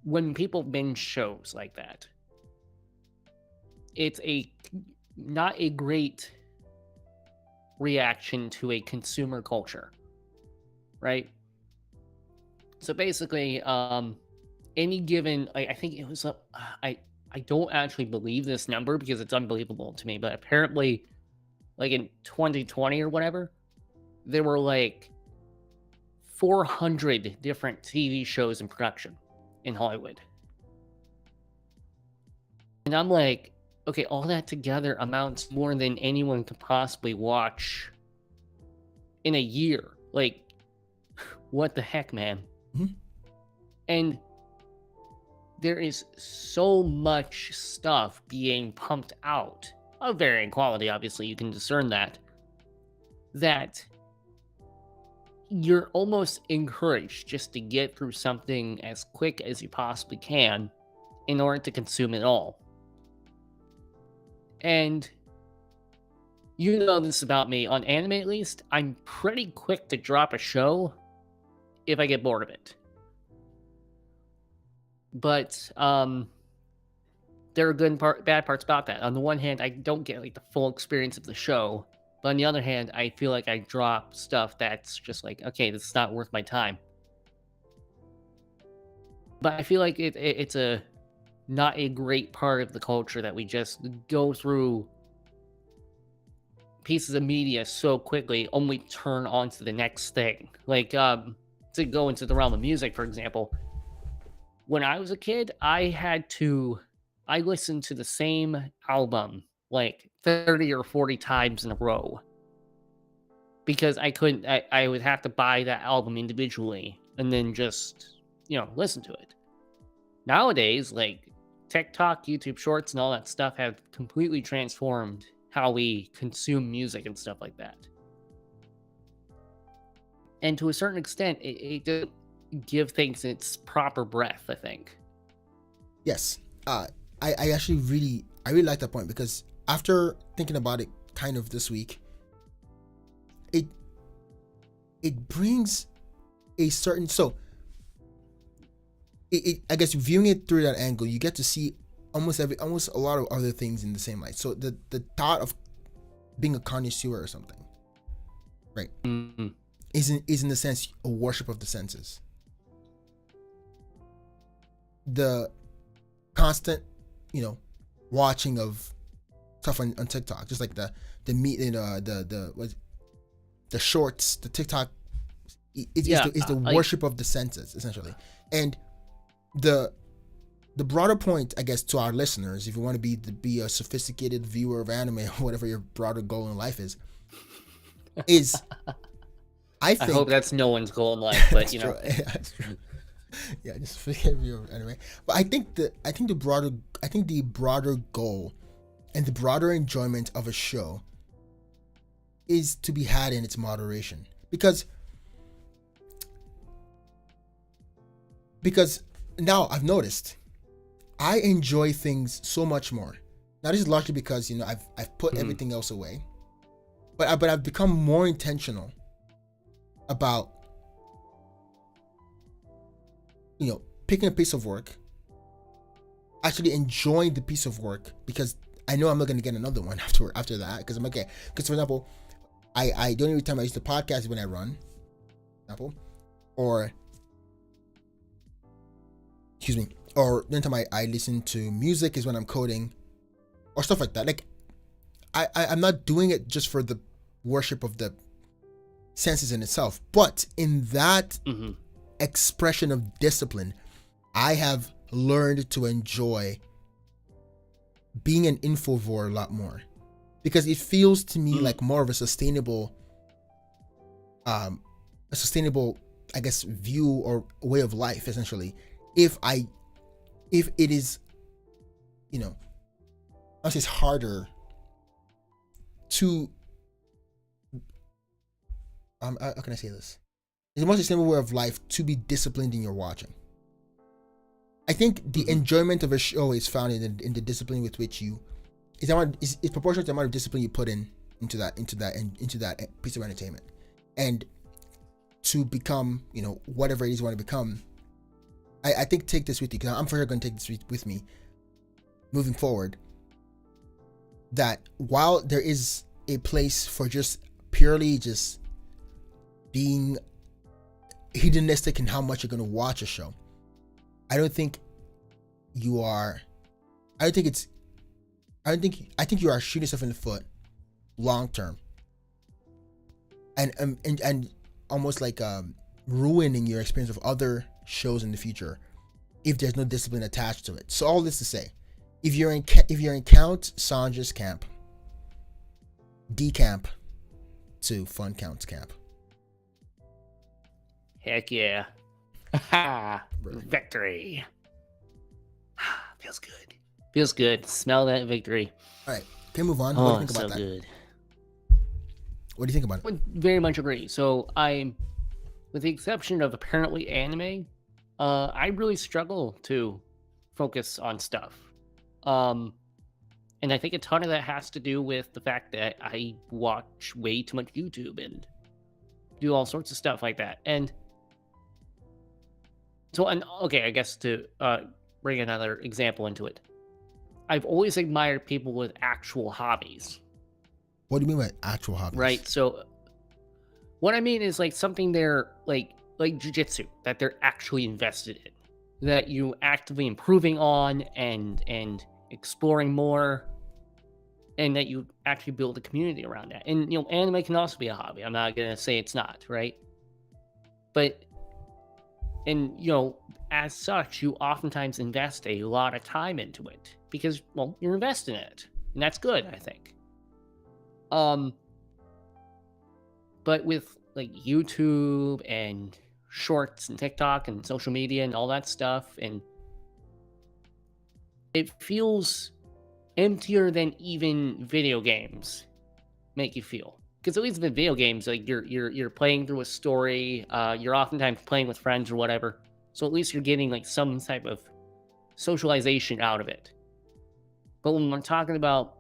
when people binge shows like that, it's not a great reaction to a consumer culture, right? So basically, any given, I think it was I don't actually believe this number because it's unbelievable to me, but apparently, like in 2020 or whatever, there were like 400 different TV shows in production in Hollywood. And I'm like, okay, all that together amounts more than anyone could possibly watch in a year. Like, what the heck, man? Mm-hmm. And there is so much stuff being pumped out of varying quality, obviously, you can discern that you're almost encouraged just to get through something as quick as you possibly can in order to consume it all. And You know this about me. On anime, at least, I'm pretty quick to drop a show if I get bored of it. But there are good and bad parts about that. On the one hand, I don't get like the full experience of the show, but on the other hand, I feel like I drop stuff that's just like, okay, this is not worth my time. But I feel like it's a not a great part of the culture that we just go through pieces of media so quickly, only turn on to the next thing. Like, to go into the realm of music, for example, when I was a kid, I listened to the same album like 30 or 40 times in a row because I would have to buy that album individually and then just, listen to it. Nowadays, like TikTok, YouTube Shorts, and all that stuff have completely transformed how we consume music and stuff like that. And to a certain extent, it doesn't give things its proper breath, I think. Yes. I actually I really like that point, because after thinking about it kind of this week, it brings a certain, I guess viewing it through that angle, you get to see almost a lot of other things in the same light. So the thought of being a connoisseur or something, right, Mm-hmm. is in a sense a worship of the senses. The constant, watching of stuff on TikTok, just like the shorts, the TikTok, is the worship of the senses, essentially. And the broader point, I guess, to our listeners, if you want to be a sophisticated viewer of anime or whatever your broader goal in life is I hope that's no one's goal in life, but yeah, that's true. Yeah, just forget view of anime. But I think the broader goal and the broader enjoyment of a show is to be had in its moderation, because now I've noticed I enjoy things so much more. Now this is largely because I've put everything else away, but I've become more intentional about picking a piece of work, actually enjoying the piece of work, because I know I'm not going to get another one after that, because I'm okay. Because for example, the only time I use the podcast is when I run, for example, or the only time I listen to music is when I'm coding or stuff like that. Like I'm not doing it just for the worship of the senses in itself, but in that expression of discipline, I have learned to enjoy being an infovore a lot more, because it feels to me like more of a sustainable, I guess, view or way of life, essentially. If it is, it's harder to, how can I say this? It's a more sustainable way of life to be disciplined in your watching. I think the enjoyment of a show is found in the discipline with which is proportional to the amount of discipline you put into that piece of entertainment, and to become whatever it is you want to become. I think take this with you, because I'm for sure going to take this with me moving forward, that while there is a place for just purely just being hedonistic in how much you're going to watch a show, I think you are shooting yourself in the foot long term, and almost like ruining your experience of other shows in the future if there's no discipline attached to it. So all this to say, if you're in Count Sandra's camp, decamp to Fun Count's camp. Heck yeah. Victory. Feels good. Smell that victory. All right, can we move on? Oh, What do you think about that? good. What do you think about it? I would very much agree. So with the exception of apparently anime, I really struggle to focus on stuff. And And I think a ton of that has to do with the fact that I watch way too much YouTube and do all sorts of stuff like that. And so, and okay, I guess to bring another example into it, I've always admired people with actual hobbies. What do you mean by actual hobbies? Right. So what I mean is like something they're like jujitsu that they're actually invested in, that you actively improving on and exploring more, and that you actually build a community around that. And anime can also be a hobby. I'm not gonna say it's not, right? But as such, you oftentimes invest a lot of time into it because you're invested in it, and that's good, I think. But with like YouTube and shorts and TikTok and social media and all that stuff, and it feels emptier than even video games make you feel. Because at least with video games, like you're playing through a story, you're oftentimes playing with friends or whatever. So at least you're getting like some type of socialization out of it. But when we're talking about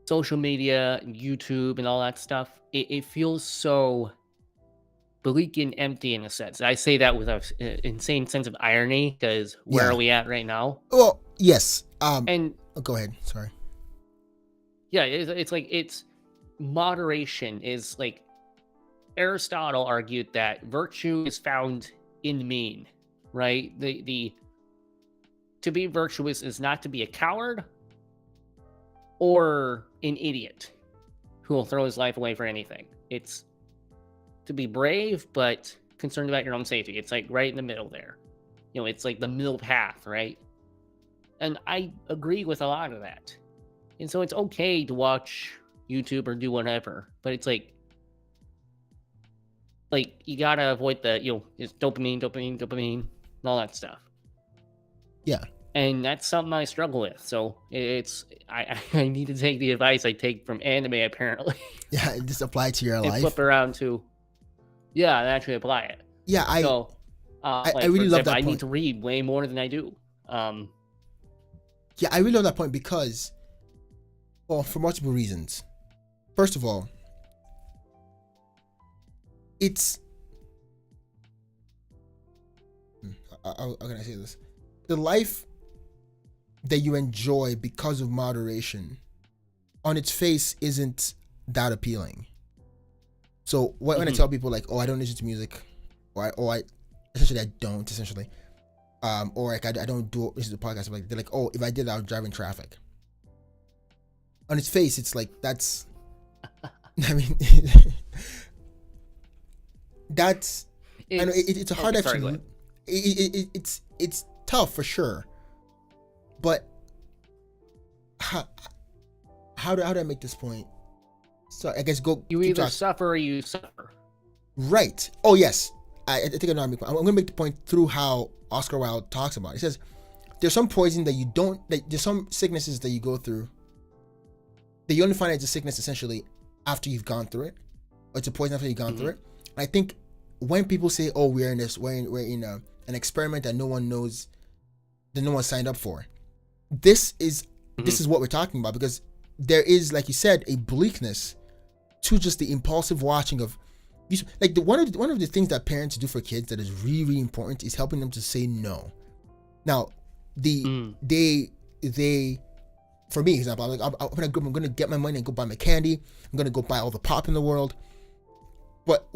social media, YouTube, and all that stuff, it feels so bleak and empty in a sense. I say that with an insane sense of irony, because where are we at right now? Well, yes. And go ahead. Sorry. Yeah, it's like moderation is like Aristotle argued that virtue is found in mean, right? The to be virtuous is not to be a coward or an idiot who will throw his life away for anything. It's to be brave, but concerned about your own safety. It's like right in the middle there. It's like the middle path, right? And I agree with a lot of that. And so it's okay to watch YouTube or do whatever, but it's like you gotta avoid the, it's dopamine, and all that stuff. Yeah. And that's something I struggle with. So I need to take the advice I take from anime, apparently. Yeah, just apply to your life. And flip around to, and actually apply it. Yeah, I really love that point. I need to read way more than I do. Yeah, I really love that point because, well, for multiple reasons. First of all, it's how can I say this? The life that you enjoy because of moderation, on its face, isn't that appealing. So when I tell people like, oh, I don't listen to music, or I essentially I don't essentially, or like I don't listen to podcasts, like they're like, oh, if I did that, I would drive in traffic. On its face, it's like that's, I mean, that's, I know it's a hard actually. It's tough for sure, but how do I make this point? So I guess you either suffer or you suffer. Right. Oh yes. I think I'm going to make the point through how Oscar Wilde talks about it. He says there's some poison that you don't. There's some sicknesses that you go through that you only find it's a sickness essentially after you've gone through it, or it's a poison after you've gone through it. And I think when people say, "Oh, we're in an experiment that no one knows, that no one signed up for," this is what we're talking about, because there is, like you said, a bleakness to just the impulsive watching of, like one of the things that parents do for kids that is really, really important is helping them to say no. Now, they for me, example, I'm gonna get my money and go buy my candy. I'm gonna go buy all the pop in the world. But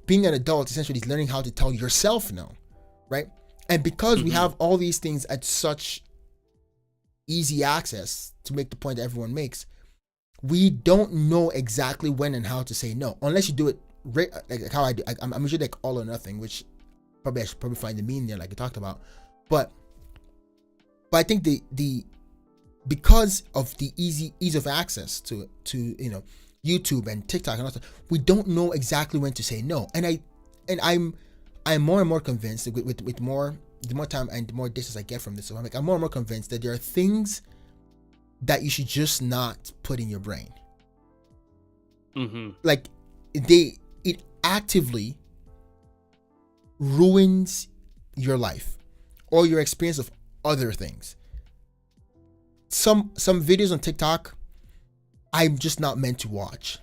being an adult essentially is learning how to tell yourself no, right? And because we have all these things at such easy access, to make the point that everyone makes, we don't know exactly when and how to say no, unless you do it right, like how I do. I'm usually like all or nothing, which I should probably find the mean there, like I talked about. But I think the because of the ease of access to YouTube and TikTok and all that, we don't know exactly when to say no. And I'm more and more convinced with more, the more time and the more distance I get from this, so I'm more and more convinced that there are things that you should just not put in your brain. Like it actively ruins your life or your experience of other things. some videos on TikTok, I'm just not meant to watch.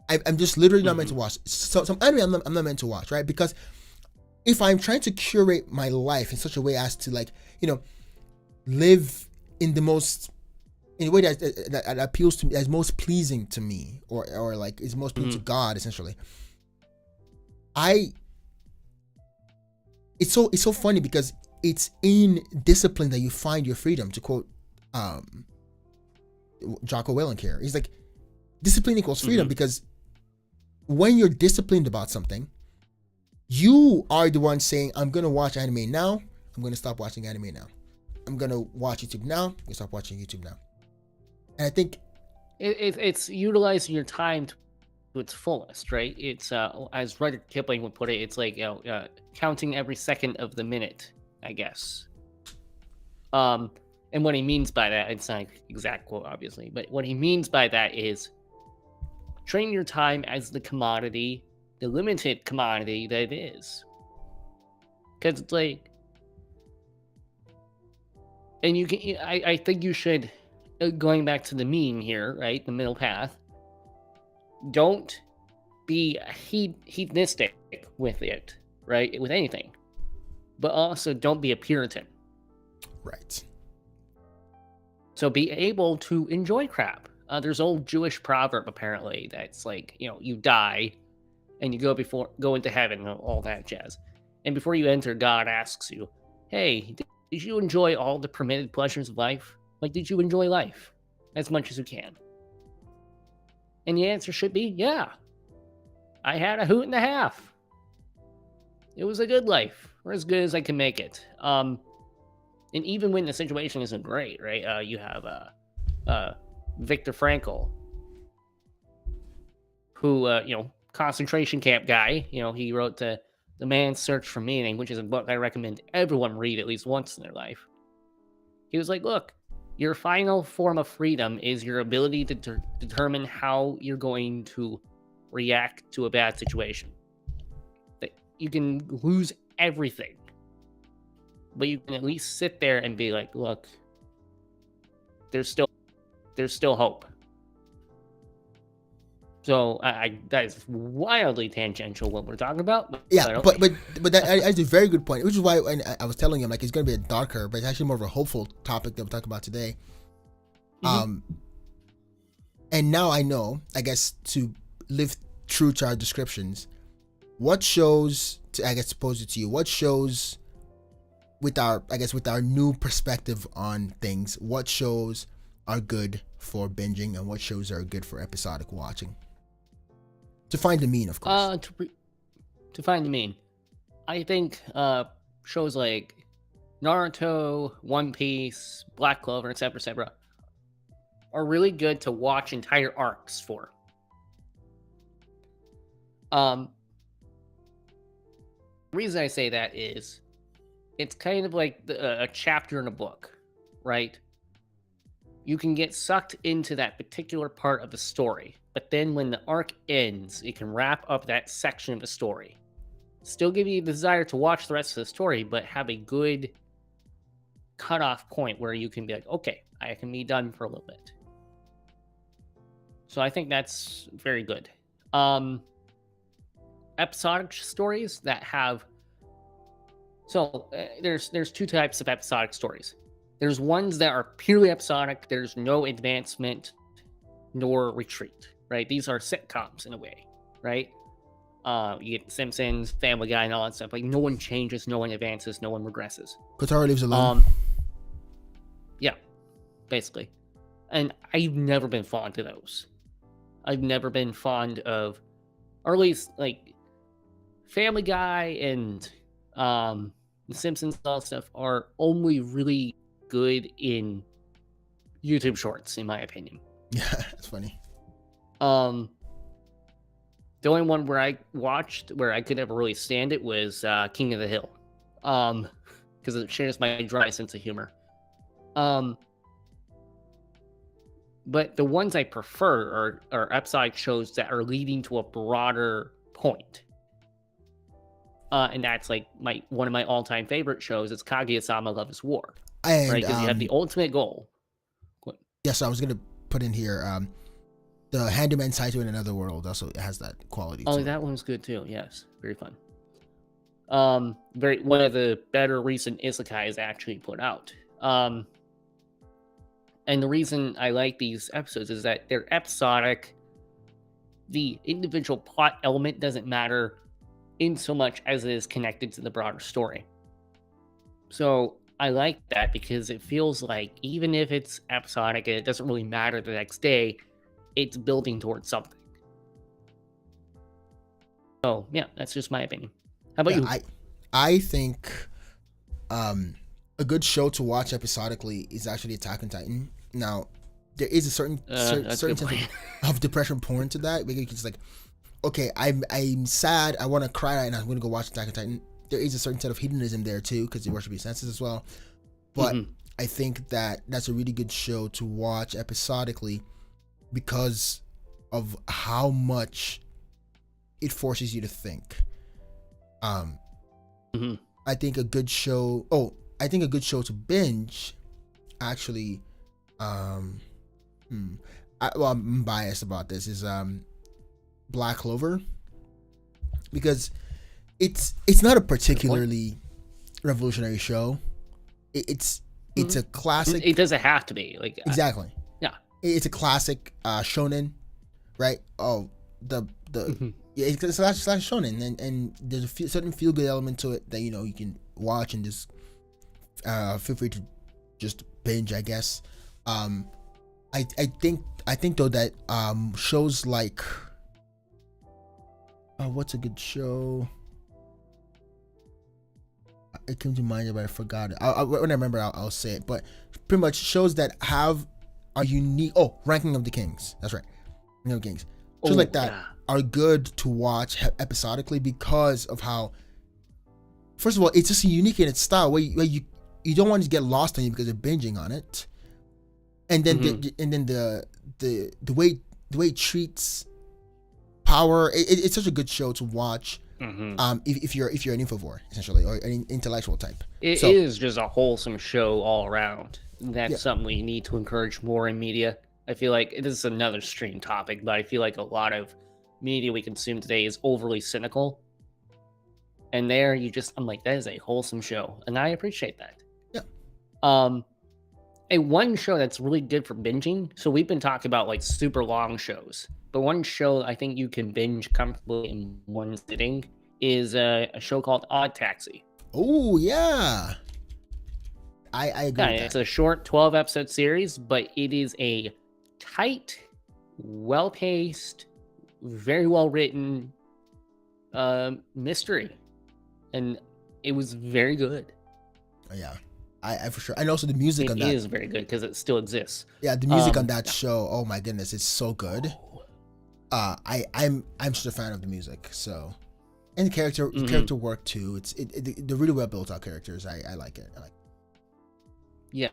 I'm just literally not meant to watch. So some anime I'm not meant to watch, right? Because if I'm trying to curate my life in such a way as to, like, live in the most, in a way that appeals to me, as most pleasing to me, or like is most pleasing to God, essentially. It's so funny because it's in discipline that you find your freedom, to quote Jocko Willink here. He's like, discipline equals freedom, because when you're disciplined about something, you are the one saying, I'm going to watch anime now, I'm going to stop watching anime now. I'm going to watch YouTube now, I'm going to stop watching YouTube now. And I think it's utilizing your time to its fullest, right? It's as Rudyard Kipling would put it, it's like, counting every second of the minute, I guess. And what he means by that, it's not an exact quote, obviously, but what he means by that is train your time as the commodity, the limited commodity that it is. Because it's like, and you can, I think you should, going back to the mean here, right? The middle path. Don't be hedonistic with it, right? With anything. But also don't be a Puritan. right. So be able to enjoy crap. There's old Jewish proverb, apparently, that's like, you die and you go into heaven and all that jazz. And before you enter, God asks you, hey, did you enjoy all the permitted pleasures of life? Like, did you enjoy life as much as you can? And the answer should be, yeah. I had a hoot and a half. It was a good life, or as good as I can make it. And even when the situation isn't great, right? You have Viktor Frankl, who, concentration camp guy. He wrote the Man's Search for Meaning, which is a book I recommend everyone read at least once in their life. He was like, look, your final form of freedom is your ability to determine how you're going to react to a bad situation. That you can lose everything, but you can at least sit there and be like, look, there's still hope. So that is wildly tangential what we're talking about. But that's a very good point, which is why when I was telling him, like, it's going to be a darker, but it's actually more of a hopeful topic that we're talking about today. And now I know, I guess, to live true to our descriptions, what shows, to pose it to you, what shows with our new perspective on things, what shows are good for binging and what shows are good for episodic watching? To find the mean, of course. To find the mean, I think shows like Naruto, One Piece, Black Clover, etc., are really good to watch entire arcs for. The reason I say that is, it's kind of like a chapter in a book, right? You can get sucked into that particular part of the story, but then when the arc ends, it can wrap up that section of the story. Still give you the desire to watch the rest of the story, but have a good cutoff point where you can be like, okay, I can be done for a little bit. So I think that's very good. Episodic stories that have... So there's two types of episodic stories. There's ones that are purely episodic. There's no advancement nor retreat, right? These are sitcoms in a way, right? You get The Simpsons, Family Guy, and all that stuff. Like, no one changes, no one advances, no one regresses. Kotaro lives alone. Yeah, basically. And I've never been fond of those. I've never been fond of, or at least, like, Family Guy and The Simpsons and all that stuff are only really good in YouTube shorts, in my opinion. Yeah, that's funny. The only one where I watched where I could ever really stand it was King of the Hill, because it shares my dry sense of humor. But the ones I prefer are episodic shows that are leading to a broader point. And that's like one of my all-time favorite shows. It's Kaguya-sama Love is War. And, right? Because you have the ultimate goal. Yes, I was gonna put in here. The Handyman Saito in Another World also has that quality Oh, too. that one's good too. Yes, very fun. Very one of the better recent isekais actually put out. And the reason I like these episodes is that they're episodic. The individual plot element doesn't matter in so much as it is connected to the broader story. So I like that because it feels like even if it's episodic and it doesn't really matter the next day, it's building towards something. So yeah, that's just my opinion. How about you? I think a good show to watch episodically is actually Attack on Titan. Now, there is a certain sense of depression porn to that, because it's like, okay, I'm sad, I want to cry right now, I'm gonna go watch Attack on Titan. There is a certain set of hedonism there too, because they worship your senses as well. But I think that that's a really good show to watch episodically because of how much it forces you to think. I think a good show. Oh, I think a good show to binge, actually. I'm biased about this. Is Black Clover, because it's not a particularly revolutionary show. It's a classic. It doesn't have to be like exactly. Yeah, it's a classic shonen, right? Oh, yeah, it's a slash shonen, and there's a certain feel good element to it that you can watch and just feel free to just binge, I guess. I think though that shows like what's a good show? It came to mind, but I forgot it. When I remember, I'll say it. But pretty much shows that have a unique. Oh, Ranking of the Kings. That's right, Ranking of the Kings. Shows like that are good to watch episodically because of how. First of all, it's just unique in its style, where you don't want to get lost on you because you're binging on it, and then the way it treats power. It's such a good show to watch. If you're an infovore essentially, or an intellectual type, it is just a wholesome show all around. That's something we need to encourage more in media. I feel like this is another stream topic, but I feel like a lot of media we consume today is overly cynical. And there, I'm like, that is a wholesome show, and I appreciate that. Yeah. A one show that's really good for binging. So we've been talking about like super long shows. But one show I think you can binge comfortably in one sitting is a show called Odd Taxi. Oh, yeah. I agree with that. It's a short 12-episode series, but it is a tight, well-paced, very well-written mystery. And it was very good. Yeah. I for sure. And also the music on that. It is very good because it still exists. Yeah, the music on that show, oh my goodness, it's so good. I'm just a fan of the music, so, and the character work too. They're really well built out characters. I like it. Yeah.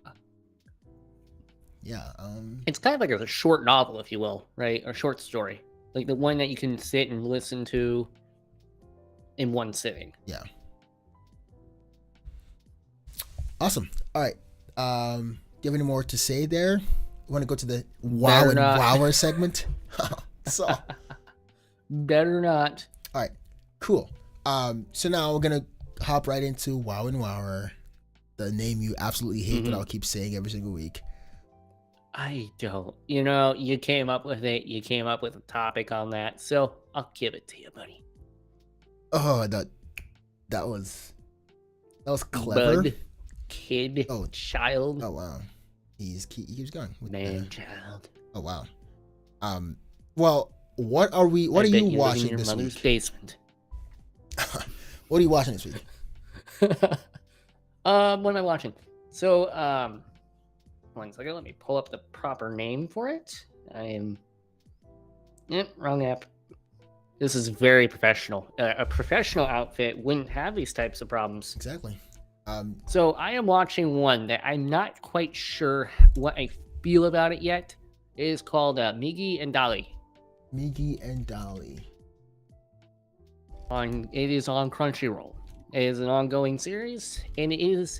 It's kind of like a short novel, if you will, right? Or short story, like the one that you can sit and listen to in one sitting. Yeah. Awesome. All right. Do you have any more to say there? You want to go to the wow and wower segment? So better not. All right, cool. So now we're gonna hop right into wow and wower, the name you absolutely hate, but I'll keep saying every single week. I don't. You came up with it. You came up with a topic on that, so I'll give it to you, buddy. Oh, that was clever. Bud, kid, child. Oh wow, he keeps going. Man, child. Oh wow. Well, what are you watching this week? Basement. What are you watching this week? What am I watching? So, 1 second, let me pull up the proper name for it. Wrong app. This is very professional. A professional outfit wouldn't have these types of problems. Exactly. So I am watching one that I'm not quite sure what I feel about it yet. It is called Migi and Dali. Migi and Dali. It is on Crunchyroll. It is an ongoing series, and it is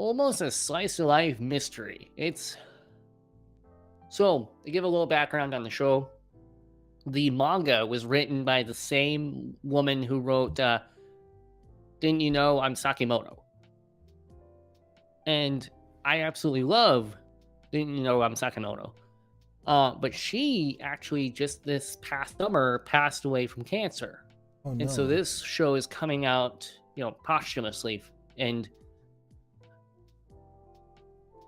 almost a slice of life mystery. It's so to give a little background on the show. The manga was written by the same woman who wrote Didn't You Know I'm Sakimoto? And I absolutely love Didn't You Know I'm Sakimoto? But she actually just this past summer passed away from cancer. Oh And so no. this show is coming out, posthumously. And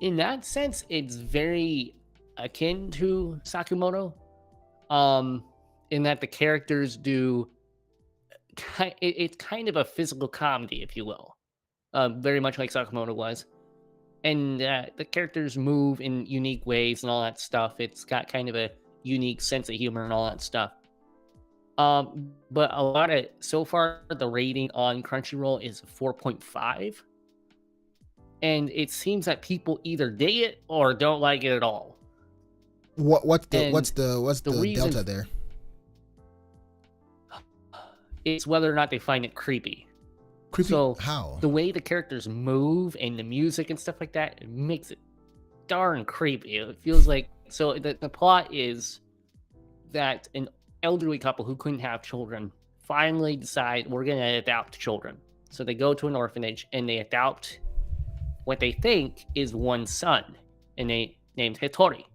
in that sense, it's very akin to Sakimoto. In that the characters do, it's kind of a physical comedy, if you will, very much like Sakamoto was, and the characters move in unique ways and all that stuff. It's got kind of a unique sense of humor and all that stuff. But a lot of so far the rating on Crunchyroll is 4.5, and it seems that people either dig it or don't like it at all. What's the the reason delta there? It's whether or not they find it creepy. Creepy? So How? the way the characters move and the music and stuff like that, it makes it darn creepy. It feels like the plot is that an elderly couple who couldn't have children finally decide we're going to adopt children. So they go to an orphanage and they adopt what they think is one son, and they named Hitori.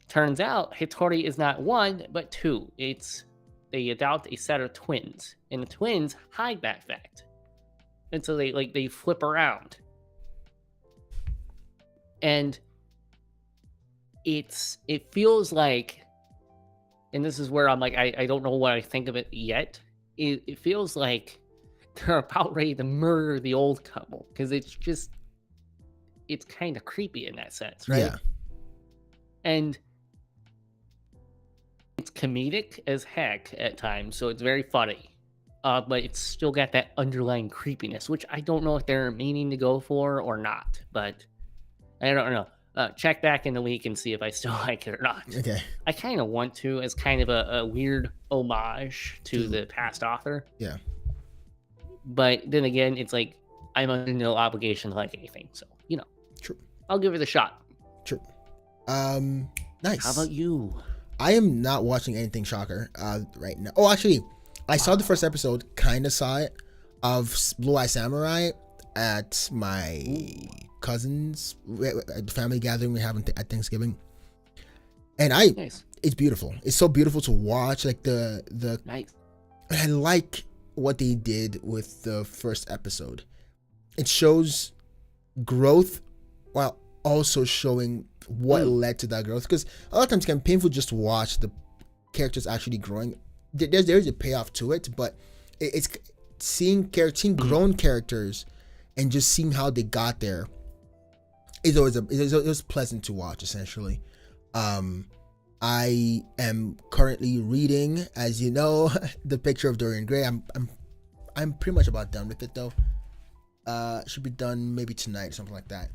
Turns out Hitori is not one but two. They adopt a set of twins, and the twins hide that fact, and so they flip around, and it feels like, and this is where I'm like I don't know what I think of it yet. It feels like they're about ready to murder the old couple, because it's kind of creepy in that sense, right? Yeah. And it's comedic as heck at times, so it's very funny. But it's still got that underlying creepiness, which I don't know if they're meaning to go for or not. But I don't know. Check back in the week and see if I still like it or not. Okay. I kind of want to, as kind of a weird homage to the past author. Yeah. But then again, it's like I'm under no obligation to like anything, so True. I'll give it a shot. True. Nice. How about you? I am not watching anything shocker right now. Oh, actually, I saw the first episode, kind of saw it, of Blue Eye Samurai at my cousin's family gathering we have at Thanksgiving. And Nice. it's beautiful. It's so beautiful to watch. Like the Nice. I like what they did with the first episode. It shows growth while also showing what led to that growth, because a lot of times it can be painful just to watch the characters actually growing. There's a payoff to it, but it's seeing grown characters and just seeing how they got there is always it was pleasant to watch. Essentially, I am currently reading, as you know, The Picture of Dorian Gray. I'm pretty much about done with it though. Should be done maybe tonight or something like that.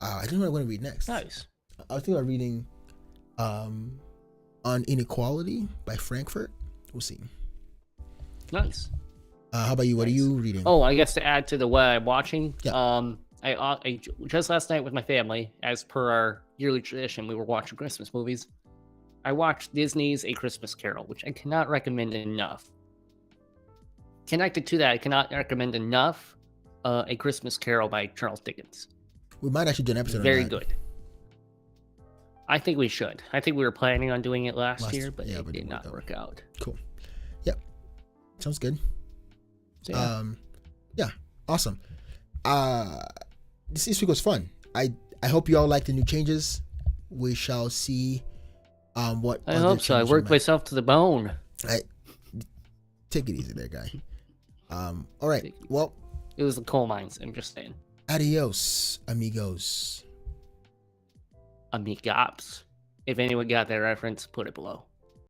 I don't know what I'm going to read next. Nice. I think I'm reading On Inequality by Frankfurt. We'll see. Nice. How about you? What are you reading? Oh, I guess to add to the what I'm watching. Yeah. I just last night with my family, as per our yearly tradition, we were watching Christmas movies. I watched Disney's A Christmas Carol, which I cannot recommend enough. Connected to that, I cannot recommend enough A Christmas Carol by Charles Dickens. We might actually do an episode Very on that. good. I think we should. I think we were planning on doing it last year, but it did not work out. Cool. Yep. Sounds good. So, yeah. Yeah. Awesome. This week was fun. I hope you all like the new changes. We shall see what I hope so. I worked myself to the bone. Take it easy there, guy. All right. Well, it was the coal mines. I'm just saying. Adios, amigos. Amigops. If anyone got that reference, put it below.